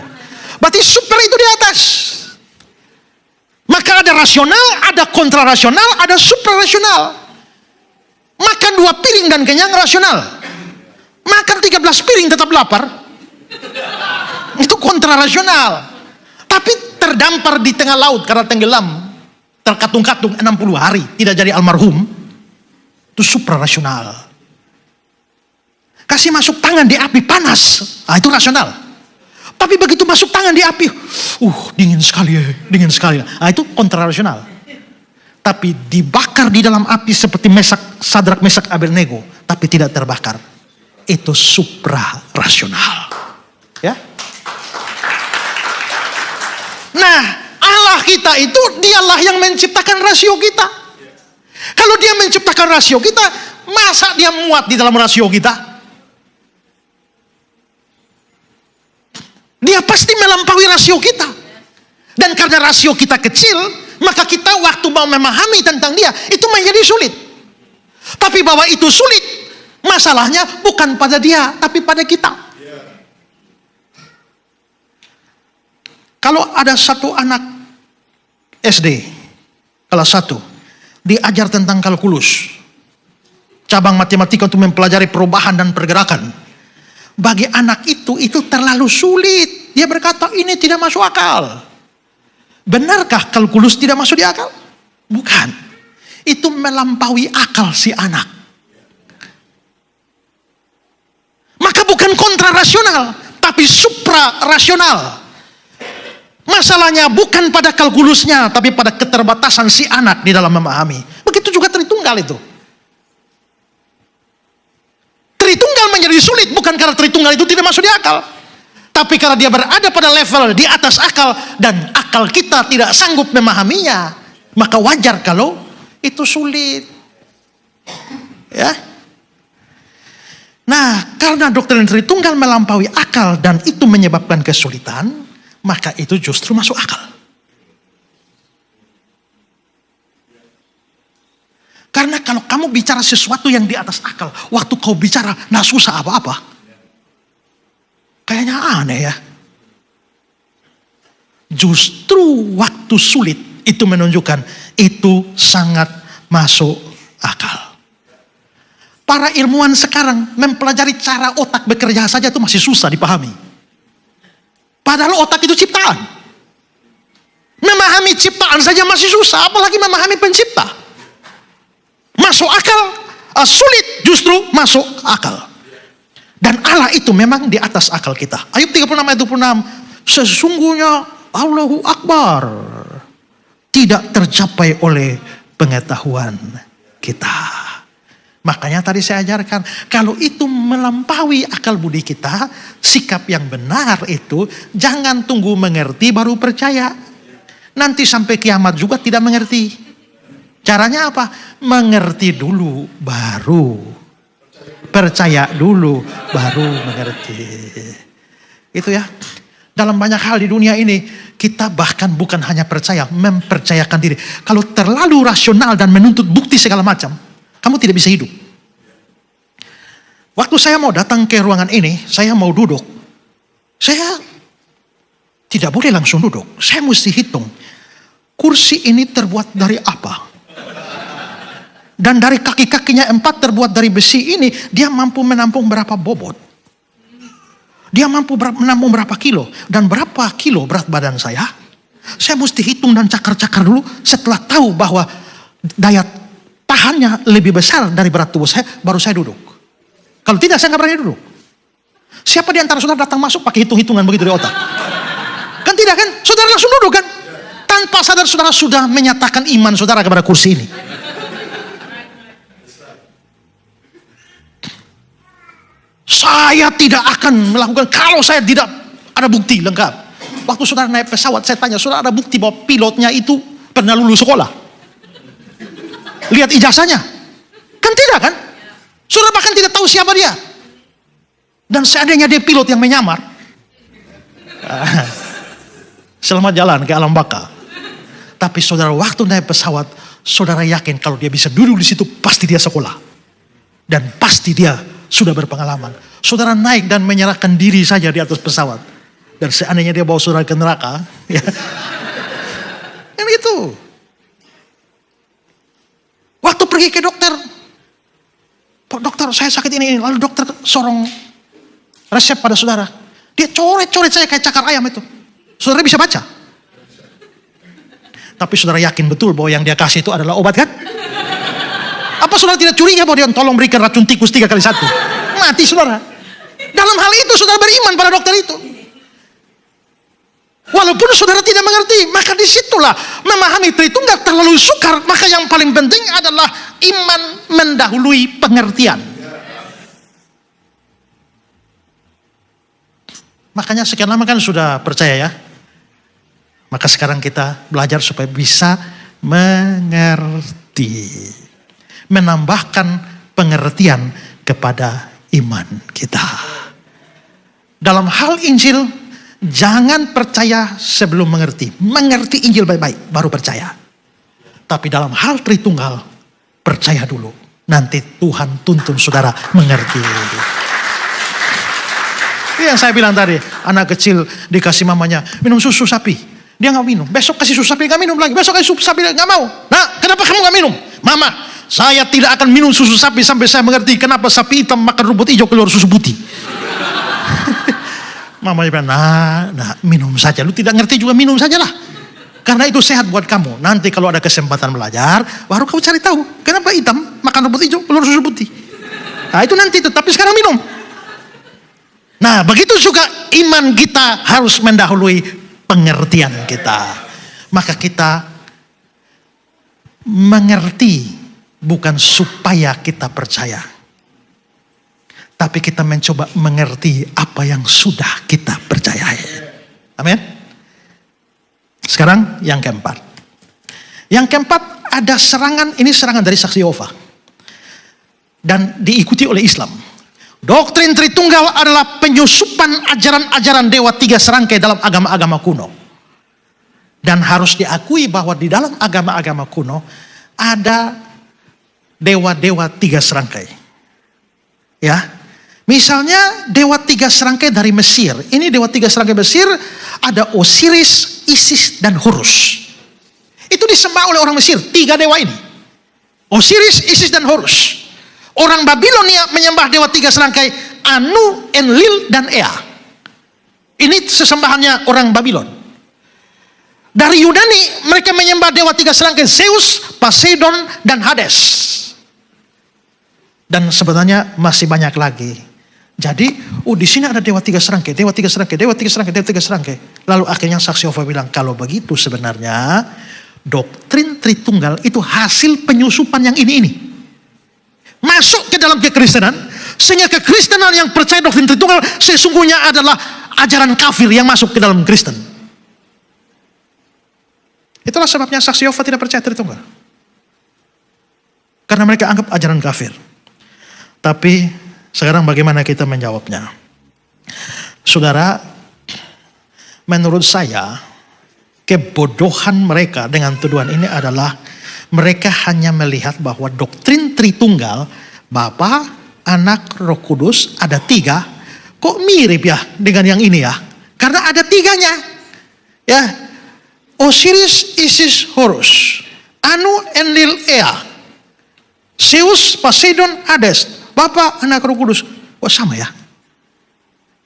Berarti super itu di atas. Maka ada rasional, ada kontrarasional, ada suprarasional. Makan 2 piring dan kenyang rasional. Makan 13 piring tetap lapar. Itu kontrarasional. Tapi terdampar di tengah laut karena tenggelam. Terkatung-katung 60 hari. Tidak jadi almarhum. Itu suprarasional. Kasih masuk tangan di api panas. Nah, itu rasional. Tapi begitu masuk tangan di api. Dingin sekali ya. Dingin sekali. Nah, itu kontrarasional. Tapi dibakar di dalam api seperti Sadrak, Mesak, Abednego, tapi tidak terbakar. Itu suprarasional. Ya. Nah, Allah kita itu dialah yang menciptakan rasio kita. Kalau dia menciptakan rasio kita, masa dia muat di dalam rasio kita? Dia pasti melampaui rasio kita. Dan karena rasio kita kecil, maka kita waktu mau memahami tentang dia, itu menjadi sulit. Tapi bahwa itu sulit, masalahnya bukan pada dia, tapi pada kita. Kalau ada satu anak SD, kelas 1, diajar tentang kalkulus, cabang matematika untuk mempelajari perubahan dan pergerakan. Bagi anak itu terlalu sulit. Dia berkata, ini tidak masuk akal. Benarkah kalkulus tidak masuk di akal? Bukan. Itu melampaui akal si anak. bukan kontrarasional, tapi suprarasional. Masalahnya bukan pada kalkulusnya, tapi pada keterbatasan si anak di dalam memahami. Begitu juga Tritunggal itu. Tritunggal menjadi sulit bukan karena Tritunggal itu tidak masuk di akal, tapi karena dia berada pada level di atas akal dan akal kita tidak sanggup memahaminya, maka wajar kalau itu sulit. Ya. Nah, karena doktrin Tritunggal melampaui akal dan itu menyebabkan kesulitan, maka itu justru masuk akal. Karena kalau kamu bicara sesuatu yang di atas akal, waktu kau bicara nggak susah apa-apa, kayaknya aneh ya. Justru waktu sulit itu menunjukkan itu sangat masuk akal. Para ilmuwan sekarang mempelajari cara otak bekerja saja itu masih susah dipahami. Padahal otak itu ciptaan. Memahami ciptaan saja masih susah, apalagi memahami pencipta. Masuk akal, sulit justru masuk akal. Dan Allah itu memang di atas akal kita. Ayub 36 ayat 26. Sesungguhnya Allahu Akbar tidak tercapai oleh pengetahuan kita. Makanya tadi saya ajarkan, kalau itu melampaui akal budi kita, sikap yang benar itu jangan tunggu mengerti baru percaya. Nanti sampai kiamat juga tidak mengerti. Caranya apa? Mengerti dulu baru percaya, dulu baru mengerti. Itu ya. Dalam banyak hal di dunia ini kita bahkan bukan hanya percaya, mempercayakan diri. Kalau terlalu rasional dan menuntut bukti segala macam, kamu tidak bisa hidup. Waktu saya mau datang ke ruangan ini, saya mau duduk. Saya tidak boleh langsung duduk. Saya mesti hitung. Kursi ini terbuat dari apa? Dan dari kaki-kakinya 4 terbuat dari besi ini, dia mampu menampung berapa bobot? Dia mampu menampung berapa kilo? Dan berapa kilo berat badan saya? Saya mesti hitung dan cakar-cakar dulu. Setelah tahu bahwa daya tahannya lebih besar dari berat tubuh saya, baru saya duduk. Kalau tidak, saya nggak berani duduk. Siapa di antara saudara datang masuk pakai hitung-hitungan begitu di otak? Kan tidak kan? Saudara langsung duduk kan? Tanpa sadar saudara sudah menyatakan iman saudara kepada kursi ini. Saya tidak akan melakukan kalau saya tidak ada bukti lengkap. Waktu saudara naik pesawat, saya tanya, saudara ada bukti bahwa pilotnya itu pernah lulus sekolah? Lihat ijazahnya. Kan tidak kan? Saudara bahkan tidak tahu siapa dia. Dan seandainya dia pilot yang menyamar, selamat jalan ke alam baka. Tapi saudara waktu naik pesawat, saudara yakin kalau dia bisa duduk di situ, pasti dia sekolah. Dan pasti dia sudah berpengalaman. Saudara naik dan menyerahkan diri saja di atas pesawat. Dan seandainya dia bawa saudara ke neraka, ya. Kan itu. Waktu pergi ke dokter, Pak dokter saya sakit ini. Lalu dokter sorong resep pada saudara. Dia coret-coret saya kayak cakar ayam itu. Saudara bisa baca. Tapi saudara yakin betul bahwa yang dia kasih itu adalah obat kan? Apa saudara tidak curiga bahwa dia tolong berikan racun tikus 3 kali 1? Mati saudara. Dalam hal itu saudara beriman pada dokter itu. Walaupun saudara tidak mengerti, maka disitulah memahami Tritunggal terlalu sukar. Maka yang paling penting adalah iman mendahului pengertian. Makanya sekian lama kan sudah percaya ya. Maka sekarang kita belajar supaya bisa mengerti. Menambahkan pengertian kepada iman kita. Dalam hal Injil, jangan percaya sebelum mengerti. Mengerti Injil baik-baik, baru percaya. Tapi dalam hal Tritunggal, percaya dulu. Nanti Tuhan tuntun saudara mengerti. Itu yang saya bilang tadi, anak kecil dikasih mamanya minum susu sapi. Dia gak minum. Besok kasih susu sapi, gak minum lagi. Besok kasih susu sapi, gak mau. Nah, kenapa kamu gak minum? Mama, saya tidak akan minum susu sapi sampai saya mengerti kenapa sapi hitam makan rumput hijau keluar susu putih. Mamanya bilang, nah minum saja. Lu tidak ngerti juga minum sajalah. Karena itu sehat buat kamu. Nanti kalau ada kesempatan belajar, baru kamu cari tahu kenapa hitam makan rumput hijau keluar susu putih. Nah itu nanti itu, tapi sekarang minum. Nah, begitu juga iman kita harus mendahului pengertian kita. Maka kita mengerti bukan supaya kita percaya, tapi kita mencoba mengerti apa yang sudah kita percayai. Amin. Sekarang yang keempat. Yang keempat ada serangan, ini serangan dari saksi Yehova. Dan diikuti oleh Islam. Doktrin Tritunggal adalah penyusupan ajaran-ajaran dewa tiga serangkai dalam agama-agama kuno. Dan harus diakui bahwa di dalam agama-agama kuno ada dewa-dewa tiga serangkai. Ya, misalnya dewa tiga serangkai dari Mesir. Ini dewa tiga serangkai Mesir, ada Osiris, Isis, dan Horus. Itu disembah oleh orang Mesir, tiga dewa ini. Osiris, Isis, dan Horus. Orang Babilonia menyembah dewa tiga serangkai, Anu, Enlil, dan Ea. Ini sesembahannya orang Babilon. Dari Yunani mereka menyembah dewa tiga serangkai, Zeus, Poseidon, dan Hades. Dan sebenarnya masih banyak lagi. Jadi, di sini ada dewa tiga serangkai, dewa tiga serangkai, dewa tiga serangkai, dewa tiga serangkai. Lalu akhirnya saksi Yehova bilang, kalau begitu sebenarnya doktrin Tritunggal itu hasil penyusupan yang ini. Masuk ke dalam kekristenan, sehingga kekristenan yang percaya doktrin Tritunggal sesungguhnya adalah ajaran kafir yang masuk ke dalam Kristen. Itulah sebabnya saksi Yehova tidak percaya Tritunggal. Karena mereka anggap ajaran kafir. Tapi sekarang bagaimana kita menjawabnya? Saudara, menurut saya kebodohan mereka dengan tuduhan ini adalah mereka hanya melihat bahwa doktrin Tritunggal, Bapa, Anak, Roh Kudus ada tiga. Kok mirip ya dengan yang ini ya? Karena ada tiganya. Ya, Osiris, Isis, Horus, Anu, Enlil, Ea, Zeus, Poseidon, Hades, Bapa, Anak, Roh Kudus. Kok sama ya?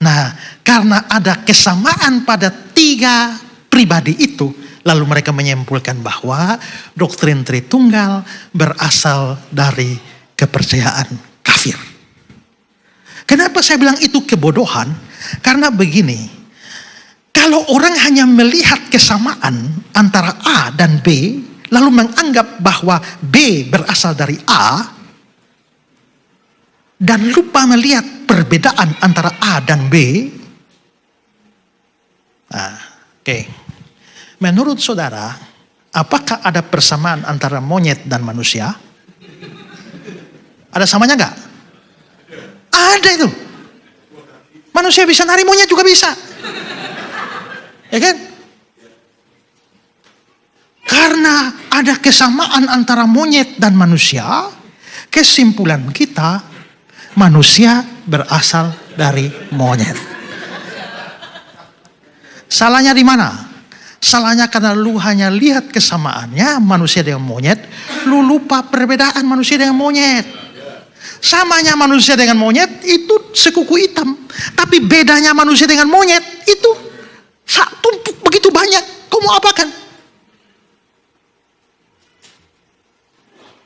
Nah, karena ada kesamaan pada tiga pribadi itu, lalu mereka menyimpulkan bahwa doktrin Tritunggal berasal dari kepercayaan kafir. Kenapa saya bilang itu kebodohan? Karena begini, kalau orang hanya melihat kesamaan antara A dan B, lalu menganggap bahwa B berasal dari A, dan lupa melihat perbedaan antara A dan B. Nah, oke. Menurut saudara, apakah ada persamaan antara monyet dan manusia? Ada samanya enggak? Ada itu. Manusia bisa nari, monyet juga bisa. Ya kan? Karena ada kesamaan antara monyet dan manusia, kesimpulan kita, manusia berasal dari monyet. Salahnya di mana? Salahnya karena lu hanya lihat kesamaannya manusia dengan monyet, lu lupa perbedaan manusia dengan monyet. Samanya manusia dengan monyet itu sekuku hitam, tapi bedanya manusia dengan monyet itu tumpuk begitu banyak. Kau mau apakan?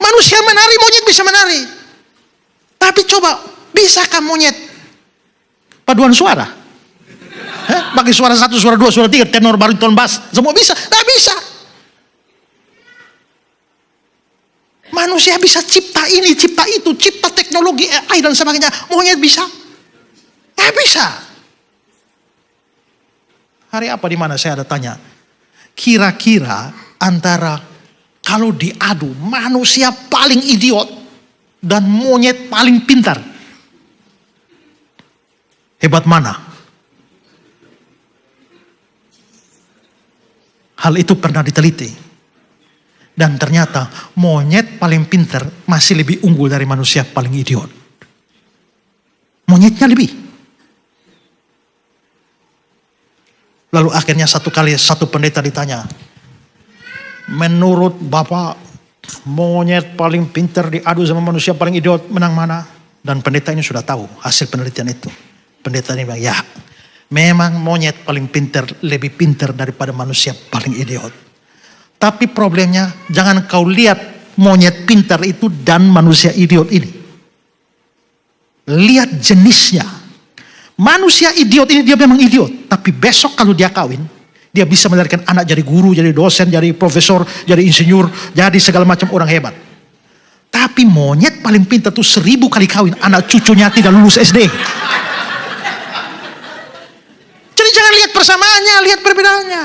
Manusia menari, monyet bisa menari. Tapi coba, bisakah monyet paduan suara? Bagi suara 1, suara 2, suara 3, tenor, bariton, bass, semua bisa? Nggak bisa. Manusia bisa cipta ini, cipta itu, cipta teknologi AI dan sebagainya. Monyet bisa? Nggak bisa. Hari apa di mana saya ada tanya, kira-kira antara kalau diadu manusia paling idiot dan monyet paling pintar, hebat mana? Hal itu pernah diteliti. Dan ternyata monyet paling pintar masih lebih unggul dari manusia paling idiot. Monyetnya lebih. Lalu akhirnya satu pendeta ditanya, menurut Bapak monyet paling pintar diadu sama manusia paling idiot, menang mana? Dan pendeta ini sudah tahu hasil penelitian itu. Pendeta ini bilang, ya memang monyet paling pintar, lebih pintar daripada manusia paling idiot. Tapi problemnya, jangan kau lihat monyet pintar itu dan manusia idiot ini. Lihat jenisnya. Manusia idiot ini dia memang idiot. Tapi besok kalau dia kawin, dia bisa melahirkan anak jadi guru, jadi dosen, jadi profesor, jadi insinyur, jadi segala macam orang hebat. Tapi monyet paling pintar tuh 1000 kali kawin, anak cucunya tidak lulus SD. Jadi jangan lihat persamaannya, lihat perbedaannya.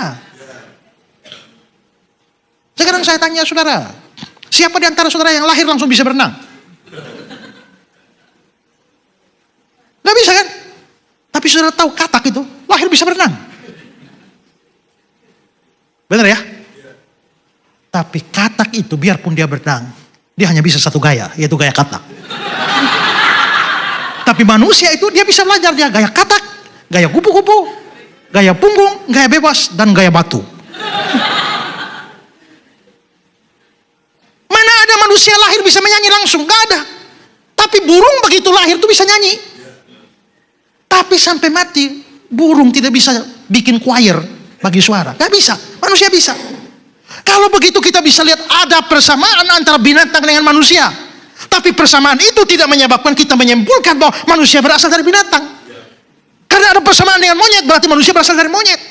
Sekarang saya tanya saudara, siapa di antara saudara yang lahir langsung bisa berenang? Gak bisa kan? Tapi saudara tahu katak itu lahir bisa berenang. Benar ya? Tapi katak itu biarpun dia berenang, dia hanya bisa satu gaya, yaitu gaya katak. Tapi manusia itu dia bisa belajar, dia gaya katak, gaya kupu-kupu, gaya punggung, gaya bebas, dan gaya batu. Mana ada manusia lahir bisa menyanyi langsung? Gak ada. Tapi burung begitu lahir tuh bisa nyanyi. Tapi sampai mati, burung tidak bisa bikin choir bagi suara. Gak bisa, manusia bisa. Kalau begitu kita bisa lihat ada persamaan antara binatang dengan manusia. Tapi persamaan itu tidak menyebabkan kita menyimpulkan bahwa manusia berasal dari binatang. Karena ada persamaan dengan monyet, berarti manusia berasal dari monyet.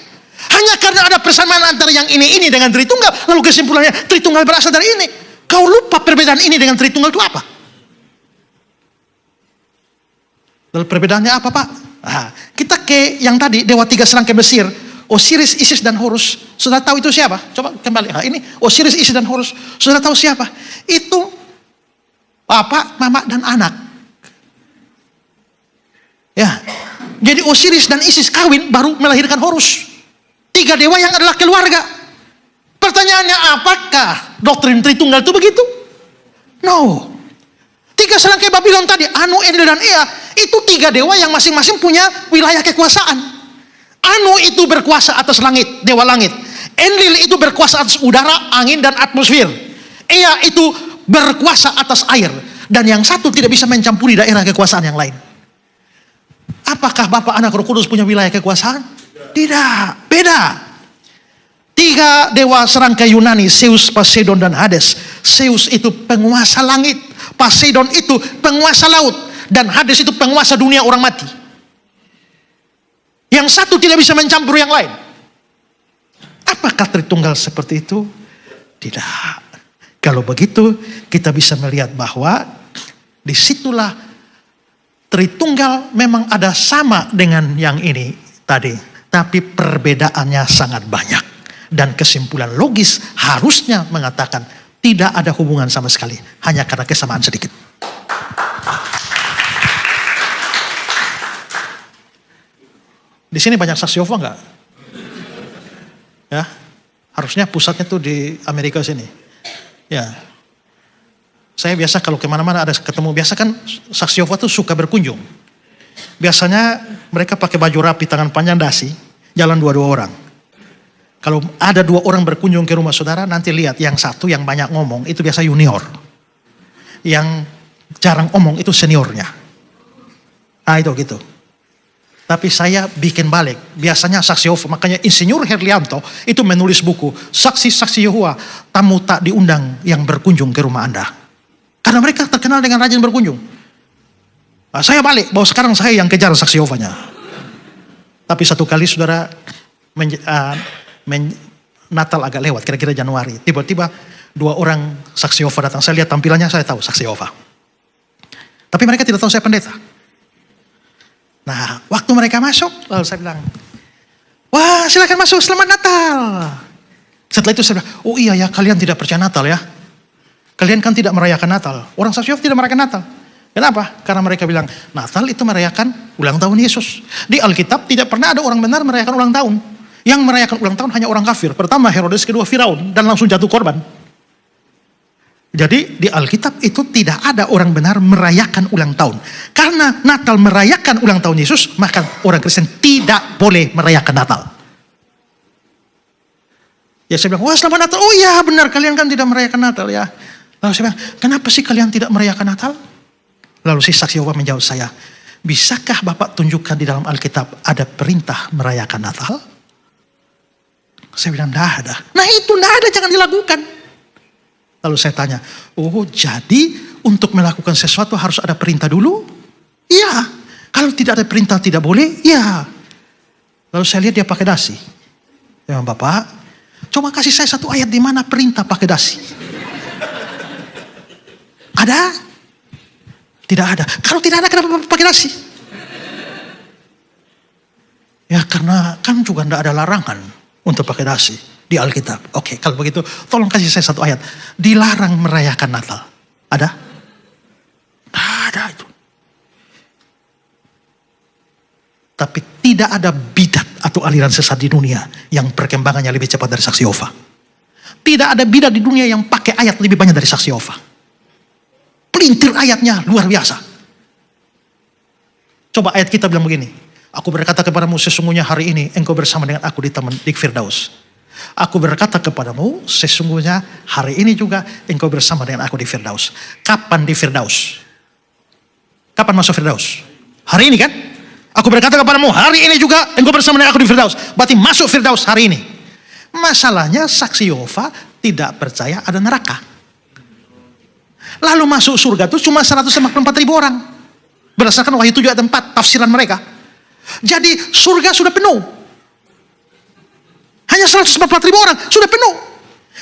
Hanya karena ada persamaan antara yang ini dengan Tritunggal, lalu kesimpulannya Tritunggal berasal dari ini. Kau lupa perbedaan ini dengan Tritunggal itu apa? Lalu perbedaannya apa, Pak? Nah, kita ke yang tadi, Dewa 3 serangkai Mesir, Osiris, Isis, dan Horus. Sudah tahu itu siapa? Coba kembali. Nah, ini Osiris, Isis, dan Horus. Sudah tahu siapa? Itu Bapak, Mama, dan anak. Ya. Jadi Osiris dan Isis kawin baru melahirkan Horus. 3 dewa yang adalah keluarga. Pertanyaannya, apakah doktrin Tritunggal itu begitu? No. 3 serangkai Babylon tadi, Anu, Enlil, dan Ea, itu 3 dewa yang masing-masing punya wilayah kekuasaan. Anu itu berkuasa atas langit, dewa langit. Enlil itu berkuasa atas udara, angin, dan atmosfer. Ea itu berkuasa atas air. Dan yang satu tidak bisa mencampuri daerah kekuasaan yang lain. Apakah Bapa, Anak, Roh Kudus punya wilayah kekuasaan? Tidak, beda. 3 dewa serangkai Yunani, Zeus, Poseidon, dan Hades. Zeus itu penguasa langit, Poseidon itu penguasa laut, dan Hades itu penguasa dunia orang mati. Yang satu tidak bisa mencampur yang lain. Apakah Tritunggal seperti itu? Tidak. Kalau begitu, kita bisa melihat bahwa disitulah Tritunggal memang ada sama dengan yang ini tadi, tapi perbedaannya sangat banyak. Dan kesimpulan logis harusnya mengatakan tidak ada hubungan sama sekali, hanya karena kesamaan sedikit. Di sini banyak saksi Yehova enggak? Ya, harusnya pusatnya tuh di Amerika sini. Ya, saya biasa kalau kemana-mana ada ketemu, biasa kan saksi Yehova tuh suka berkunjung. Biasanya mereka pakai baju rapi, tangan panjang dasi, jalan 2-2 orang. Kalau ada 2 orang berkunjung ke rumah saudara, nanti lihat yang satu yang banyak ngomong itu biasa junior. Yang jarang omong itu seniornya. Nah itu gitu. Tapi saya bikin balik. Biasanya saksi Yehova, makanya Insinyur Herlianto itu menulis buku Saksi-saksi Yehova tamu tak diundang yang berkunjung ke rumah Anda. Karena mereka terkenal dengan rajin berkunjung. Nah, saya balik bahwa sekarang saya yang kejar saksi Yehovanya. Tapi satu kali saudara Natal agak lewat, kira-kira Januari. Tiba-tiba 2 orang saksi Yehova datang. Saya lihat tampilannya, saya tahu saksi Yehova. Tapi mereka tidak tahu saya pendeta. Nah, waktu mereka masuk, lalu saya bilang, wah silakan masuk, selamat Natal. Setelah itu saya bilang, oh iya ya, kalian tidak percaya Natal ya. Kalian kan tidak merayakan Natal. Orang saksi Yehova tidak merayakan Natal. Kenapa? Karena mereka bilang, Natal itu merayakan ulang tahun Yesus. Di Alkitab tidak pernah ada orang benar merayakan ulang tahun. Yang merayakan ulang tahun hanya orang kafir. Pertama Herodes, kedua Firaun, dan langsung jatuh korban. Jadi di Alkitab itu tidak ada orang benar merayakan ulang tahun. Karena Natal merayakan ulang tahun Yesus, maka orang Kristen tidak boleh merayakan Natal. Ya saya bilang, wah selamat Natal. Oh iya benar, kalian kan tidak merayakan Natal ya. Lalu saya bilang, kenapa sih kalian tidak merayakan Natal? Lalu si saksi Yehova menjawab saya, bisakah Bapak tunjukkan di dalam Alkitab ada perintah merayakan Natal? Saya bilang, tidak ada. Nah itu tidak ada, jangan dilakukan. Lalu saya tanya, oh jadi untuk melakukan sesuatu harus ada perintah dulu? Iya, Kalau tidak ada perintah tidak boleh, ya. Lalu saya lihat dia pakai dasi. Ya Bapak, coba kasih saya satu ayat di mana perintah pakai dasi. Ada? Tidak ada. Kalau tidak ada, kenapa pakai dasi? Ya karena kan juga tidak ada larangan untuk pakai dasi di Alkitab. Oke, kalau begitu tolong kasih saya satu ayat. Dilarang merayakan Natal. Ada? Tidak ada itu. Tapi tidak ada bidat atau aliran sesat di dunia yang perkembangannya lebih cepat dari saksi Yehova. Tidak ada bidat di dunia yang pakai ayat lebih banyak dari saksi Yehova. Pelintir ayatnya luar biasa. Coba ayat kita bilang begini. Aku berkata kepadamu sesungguhnya hari ini engkau bersama dengan aku di taman di Firdaus. Aku berkata kepadamu sesungguhnya hari ini juga engkau bersama dengan aku di Firdaus. Kapan di Firdaus? Kapan masuk Firdaus? Hari ini kan? Aku berkata kepadamu hari ini juga engkau bersama dengan aku di Firdaus. Berarti masuk Firdaus hari ini. Masalahnya saksi Yehova tidak percaya ada neraka. Lalu masuk surga itu cuma 154.000 orang. Berdasarkan Wahyu 7 ayat 4 tafsiran mereka. Jadi surga sudah penuh. Hanya 144.000 orang sudah penuh.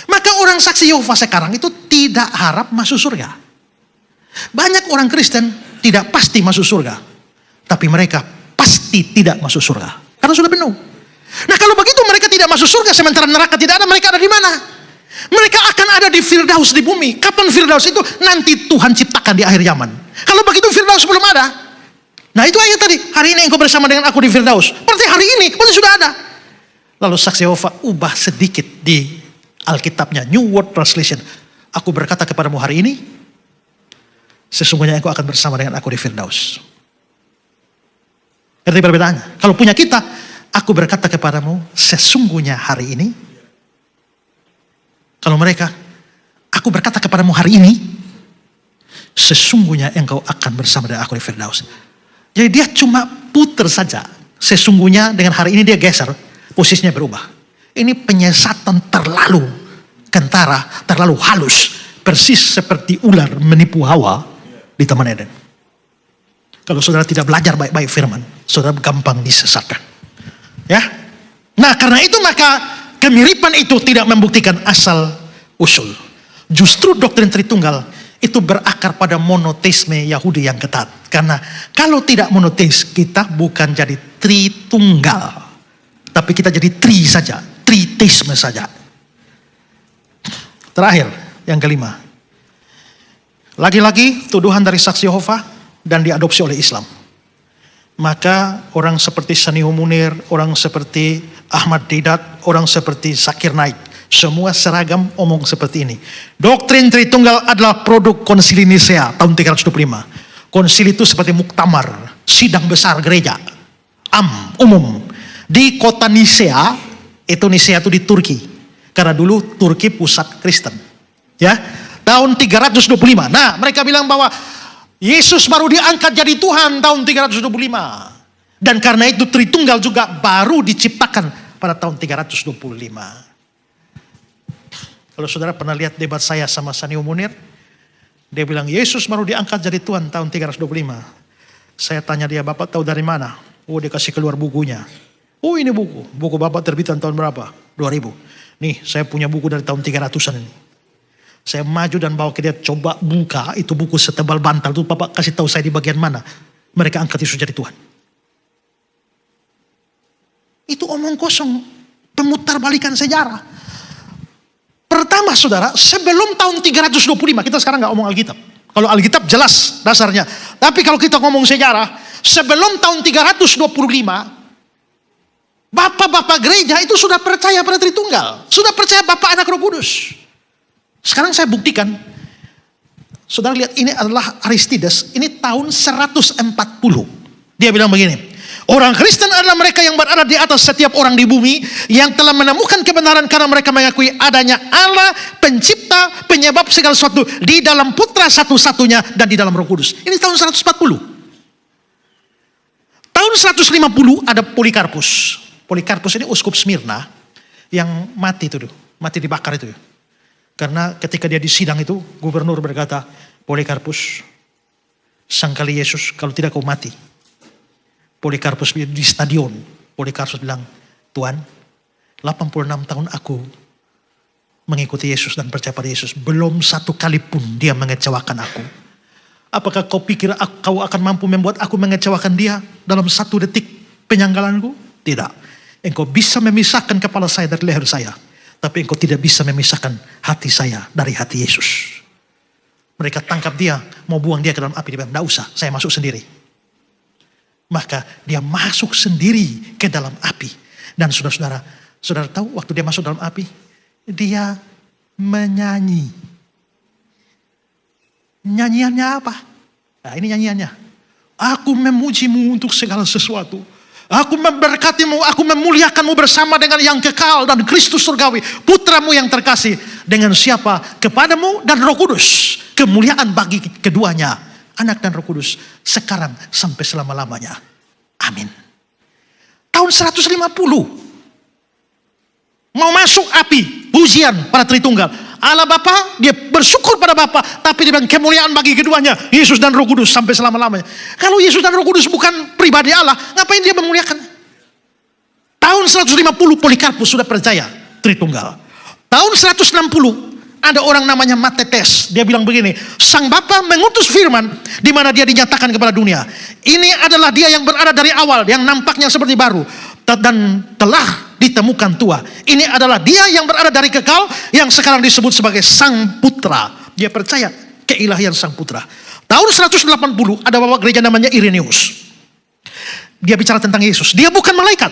Maka orang saksi Yehova sekarang itu tidak harap masuk surga. Banyak orang Kristen tidak pasti masuk surga. Tapi mereka pasti tidak masuk surga. Karena sudah penuh. Nah kalau begitu mereka tidak masuk surga sementara neraka tidak ada. Mereka ada di mana? Mereka akan ada di Firdaus di bumi. Kapan Firdaus itu? Nanti Tuhan ciptakan di akhir zaman. Kalau begitu Firdaus belum ada. Nah itu ayat tadi. Hari ini engkau bersama dengan aku di Firdaus. Berarti hari ini berarti sudah ada. Lalu saksi Yehova ubah sedikit di Alkitabnya. New World Translation. Aku berkata kepadamu hari ini. Sesungguhnya engkau akan bersama dengan aku di Firdaus. Ngerti perbedaannya? Kalau punya kita, aku berkata kepadamu, sesungguhnya hari ini. Kalau mereka, aku berkata kepadamu hari ini, sesungguhnya engkau akan bersama dengan aku di Firdaus. Jadi dia cuma putar saja. Sesungguhnya dengan hari ini dia geser, posisinya berubah. Ini penyesatan terlalu kentara, terlalu halus. Persis seperti ular menipu Hawa di Taman Eden. Kalau saudara tidak belajar baik-baik firman, saudara gampang disesatkan. Ya. Nah, karena itu maka kemiripan itu tidak membuktikan asal usul. Justru doktrin Tritunggal itu berakar pada monoteisme Yahudi yang ketat. Karena kalau tidak monoteis, kita bukan jadi Tritunggal. Tapi kita jadi tri saja, triteisme saja. Terakhir, yang kelima. Lagi-lagi tuduhan dari saksi Yehova dan diadopsi oleh Islam. Maka orang seperti Saniho Munir, orang seperti Ahmad Deedat, orang seperti Zakir Naik, semua seragam omong seperti ini. Doktrin Tritunggal adalah produk konsili Nisea tahun 325. Konsili itu seperti muktamar, sidang besar gereja, umum. Di kota Nisea, itu di Turki. Karena dulu Turki pusat Kristen. Ya, tahun 325. Nah, mereka bilang bahwa Yesus baru diangkat jadi Tuhan tahun 325. Dan karena itu Tritunggal juga baru diciptakan pada tahun 325. Kalau saudara pernah lihat debat saya sama Saniho Munir, dia bilang Yesus baru diangkat jadi Tuhan tahun 325. Saya tanya dia, Bapak tahu dari mana? Oh, dia kasih keluar bukunya. Oh, ini buku. Buku Bapak terbitan tahun berapa? 2000. Nih, saya punya buku dari tahun 300-an ini. Saya maju dan bawa ke dia, coba buka itu buku setebal bantal itu, Bapak kasih tahu saya di bagian mana mereka angkat Yesus jadi Tuhan. Itu omong kosong, pemutar balikan sejarah. Pertama saudara, sebelum tahun 325, kita sekarang nggak omong Alkitab. Kalau Alkitab jelas dasarnya. Tapi kalau kita ngomong sejarah, sebelum tahun 325, bapak-bapak gereja itu sudah percaya pada Tritunggal. Sudah percaya Bapa, Anak, Roh Kudus. Sekarang saya buktikan. Saudara lihat, ini adalah Aristides. Ini tahun 140. Dia bilang begini. Orang Kristen adalah mereka yang berada di atas setiap orang di bumi, yang telah menemukan kebenaran karena mereka mengakui adanya Allah, pencipta, penyebab segala sesuatu, di dalam Putra satu-satunya dan di dalam Roh Kudus. Ini tahun 140. Tahun 150 ada Polikarpus. Polikarpus ini uskup Smyrna yang mati itu, mati dibakar itu. Karena ketika dia di sidang itu, gubernur berkata, Polikarpus, sangkali Yesus kalau tidak kau mati. Polikarpus di stadion. Polikarpus bilang, Tuhan, 86 tahun aku mengikuti Yesus dan percaya pada Yesus. Belum satu kali pun dia mengecewakan aku. Apakah kau pikir kau akan mampu membuat aku mengecewakan dia dalam 1 detik penyanggalanku? Tidak. Engkau bisa memisahkan kepala saya dari leher saya. Tapi engkau tidak bisa memisahkan hati saya dari hati Yesus. Mereka tangkap dia, mau buang dia ke dalam api. Dia bilang, tidak usah, saya masuk sendiri. Maka dia masuk sendiri ke dalam api. Dan saudara-saudara tahu waktu dia masuk dalam api, dia menyanyi. Nyanyiannya apa? Nah, ini nyanyiannya. Aku memujimu untuk segala sesuatu. Aku memberkatimu, aku memuliakanmu bersama dengan yang kekal dan Kristus surgawi, putramu yang terkasih. Dengan siapa? Kepadamu dan Roh Kudus. Kemuliaan bagi keduanya, Anak dan Roh Kudus, sekarang sampai selama-lamanya. Amin. Tahun 150. Mau masuk api, pujian pada Tritunggal. Allah Bapa, dia bersyukur pada Bapa, tapi dia bilang kemuliaan bagi keduanya, Yesus dan Roh Kudus sampai selama-lamanya. Kalau Yesus dan Roh Kudus bukan pribadi Allah, ngapain dia memuliakan? Tahun 150 Polikarpus sudah percaya Tritunggal. Tahun 160 ada orang namanya Matetes, dia bilang begini, Sang Bapa mengutus firman di mana dia dinyatakan kepada dunia. Ini adalah dia yang berada dari awal, yang nampaknya seperti baru dan telah ditemukan tua. Ini adalah dia yang berada dari kekal, yang sekarang disebut sebagai Sang Putra. Dia percaya keilahian Sang Putra. Tahun 180 ada bapak gereja namanya Irenaeus. Dia bicara tentang Yesus. Dia bukan malaikat.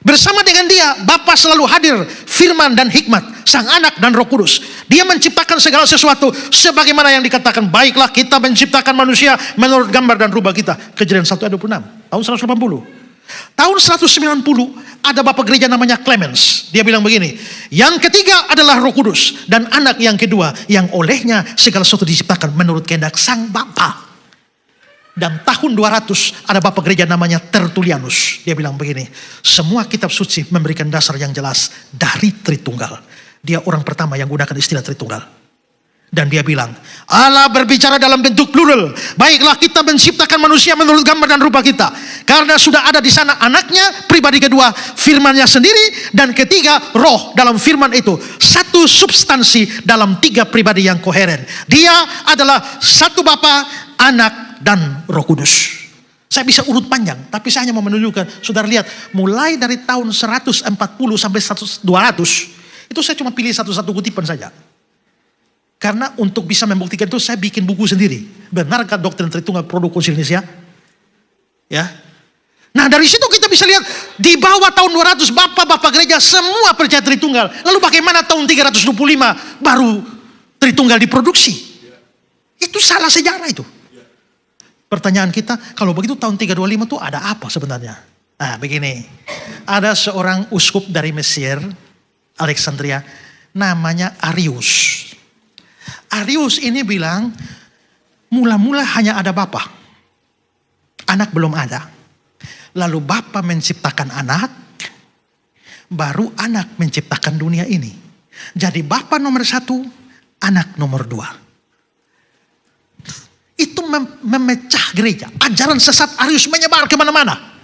Bersama dengan dia, Bapa selalu hadir, firman dan hikmat, Sang Anak dan Roh Kudus. Dia menciptakan segala sesuatu sebagaimana yang dikatakan, baiklah kita menciptakan manusia menurut gambar dan rupa kita. Kejadian 1 ayat 26, tahun 180. Tahun 190 ada bapak gereja namanya Clemens. Dia bilang begini, yang ketiga adalah Roh Kudus dan Anak yang kedua yang olehnya segala sesuatu diciptakan menurut kehendak Sang Bapa. Dan tahun 200 ada bapak gereja namanya Tertullianus. Dia bilang begini, semua kitab suci memberikan dasar yang jelas dari Tritunggal. Dia orang pertama yang gunakan istilah Tritunggal. Dan dia bilang, Allah berbicara dalam bentuk plural. Baiklah kita menciptakan manusia menurut gambar dan rupa kita. Karena sudah ada di sana anaknya, pribadi kedua, firmannya sendiri. Dan ketiga, roh dalam firman itu. Satu substansi dalam tiga pribadi yang koheren. Dia adalah satu Bapa, Anak, dan Roh Kudus. Saya bisa urut panjang, tapi saya hanya mau menunjukkan. Saudara lihat, mulai dari tahun 140 sampai 200, itu saya cuma pilih satu-satu kutipan saja. Karena untuk bisa membuktikan itu saya bikin buku sendiri. Benarkah doktrin Tritunggal produk Konsil Indonesia? Ya. Nah dari situ kita bisa lihat di bawah tahun 200 bapak-bapak gereja semua percaya Tritunggal. Lalu bagaimana tahun 325 baru Tritunggal diproduksi? Itu salah sejarah itu. Pertanyaan kita, kalau begitu tahun 325 itu ada apa sebenarnya? Nah begini, ada seorang uskup dari Mesir, Alexandria, namanya Arius. Arius ini bilang, mula-mula hanya ada Bapa. Anak belum ada. Lalu Bapa menciptakan anak, baru anak menciptakan dunia ini. Jadi Bapa nomor 1, anak nomor 2. Itu memecah gereja. Ajaran sesat Arius menyebar kemana-mana.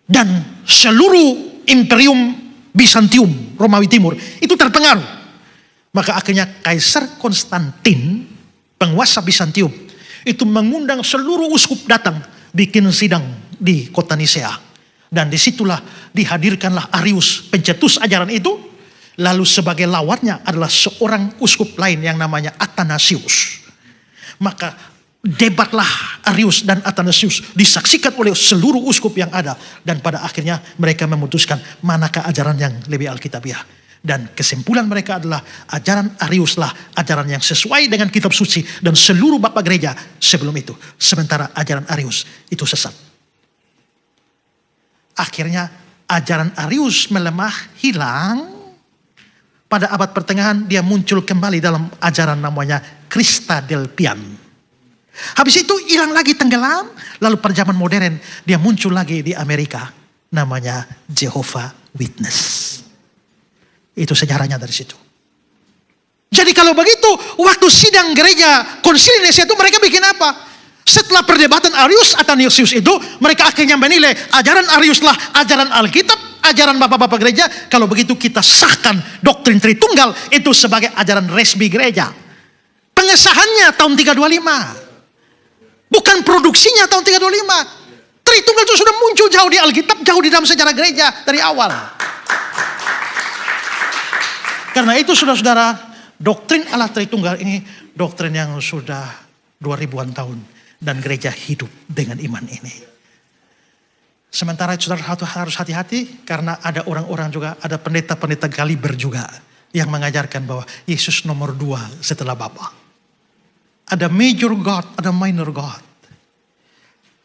Dan seluruh imperium Bizantium, Romawi Timur, itu terpengaruh. Maka akhirnya Kaisar Konstantin, penguasa Bizantium, itu mengundang seluruh uskup datang, bikin sidang di kota Nisea. Dan disitulah dihadirkanlah Arius, pencetus ajaran itu. Lalu sebagai lawannya adalah seorang uskup lain yang namanya Athanasius. Maka debatlah Arius dan Athanasius disaksikan oleh seluruh uskup yang ada. Dan pada akhirnya mereka memutuskan manakah ajaran yang lebih alkitabiah. Dan kesimpulan mereka adalah ajaran Ariuslah ajaran yang sesuai dengan kitab suci dan seluruh bapak gereja sebelum itu. Sementara ajaran Arius itu sesat. Akhirnya ajaran Arius melemah, hilang. Pada abad pertengahan dia muncul kembali dalam ajaran namanya Christadelphian. Habis itu hilang lagi, tenggelam. Lalu pada zaman modern dia muncul lagi di Amerika. Namanya Jehovah Witness. Itu sejarahnya dari situ. Jadi kalau begitu waktu sidang gereja Konsil Indonesia itu mereka bikin apa? Setelah perdebatan Arius atau Athanasius itu, mereka akhirnya menilai ajaran Ariuslah ajaran Alkitab, ajaran bapak-bapak gereja. Kalau begitu kita sahkan doktrin Tritunggal itu sebagai ajaran resmi gereja. Pengesahannya tahun 325. Bukan produksinya tahun 325. Tritunggal itu sudah muncul jauh di Alkitab, jauh di dalam sejarah gereja dari awal. Karena itu saudara-saudara, doktrin Allah Tritunggal ini doktrin yang sudah 2000-an tahun. Dan gereja hidup dengan iman ini. Sementara itu saudara harus hati-hati karena ada orang-orang juga, ada pendeta-pendeta kaliber juga yang mengajarkan bahwa Yesus nomor 2 setelah Bapa. Ada major God, ada minor God.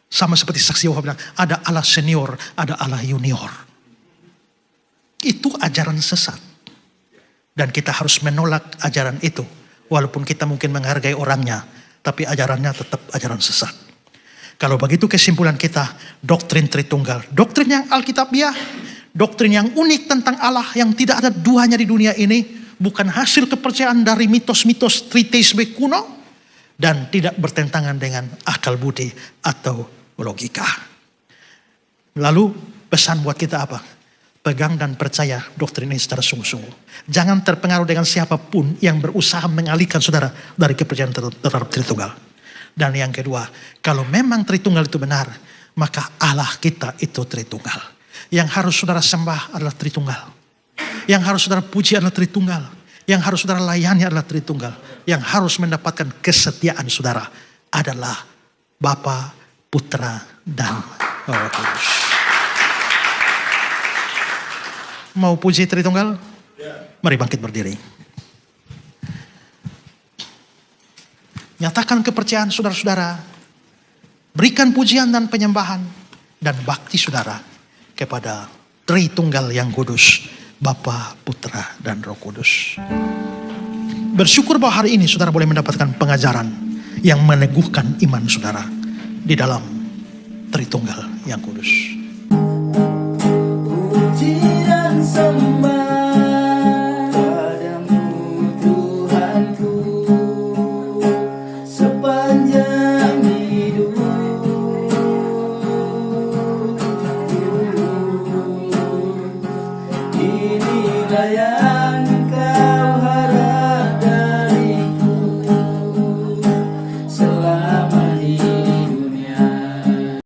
Sama seperti saksi Yehova bilang, ada Allah senior, ada Allah junior. Itu ajaran sesat. Dan kita harus menolak ajaran itu. Walaupun kita mungkin menghargai orangnya, tapi ajarannya tetap ajaran sesat. Kalau begitu kesimpulan kita, doktrin Tritunggal. Doktrin yang Alkitabiah, doktrin yang unik tentang Allah yang tidak ada duanya di dunia ini. Bukan hasil kepercayaan dari mitos-mitos triteisme kuno. Dan tidak bertentangan dengan akal budi atau logika. Lalu pesan buat kita apa? Pegang dan percaya doktrin ini secara sungguh-sungguh. Jangan terpengaruh dengan siapapun yang berusaha mengalihkan saudara dari kepercayaan terhadap Tritunggal. Dan yang kedua, kalau memang Tritunggal itu benar, maka Allah kita itu Tritunggal. Yang harus saudara sembah adalah Tritunggal. Yang harus saudara puji adalah Tritunggal. Yang harus saudara layani adalah Tritunggal. Yang harus mendapatkan kesetiaan saudara adalah Bapa, Putra, dan Roh Kudus. Mau puji Tritunggal? Mari bangkit berdiri. Nyatakan kepercayaan saudara-saudara. Berikan pujian dan penyembahan. Dan bakti saudara kepada Tritunggal yang kudus. Bapa, Putra, dan Roh Kudus. Bersyukur bahwa hari ini saudara boleh mendapatkan pengajaran yang meneguhkan iman saudara di dalam Tritunggal yang kudus. Puji dan sembah padamu Tuhanku sepanjang hidup. Inilah yang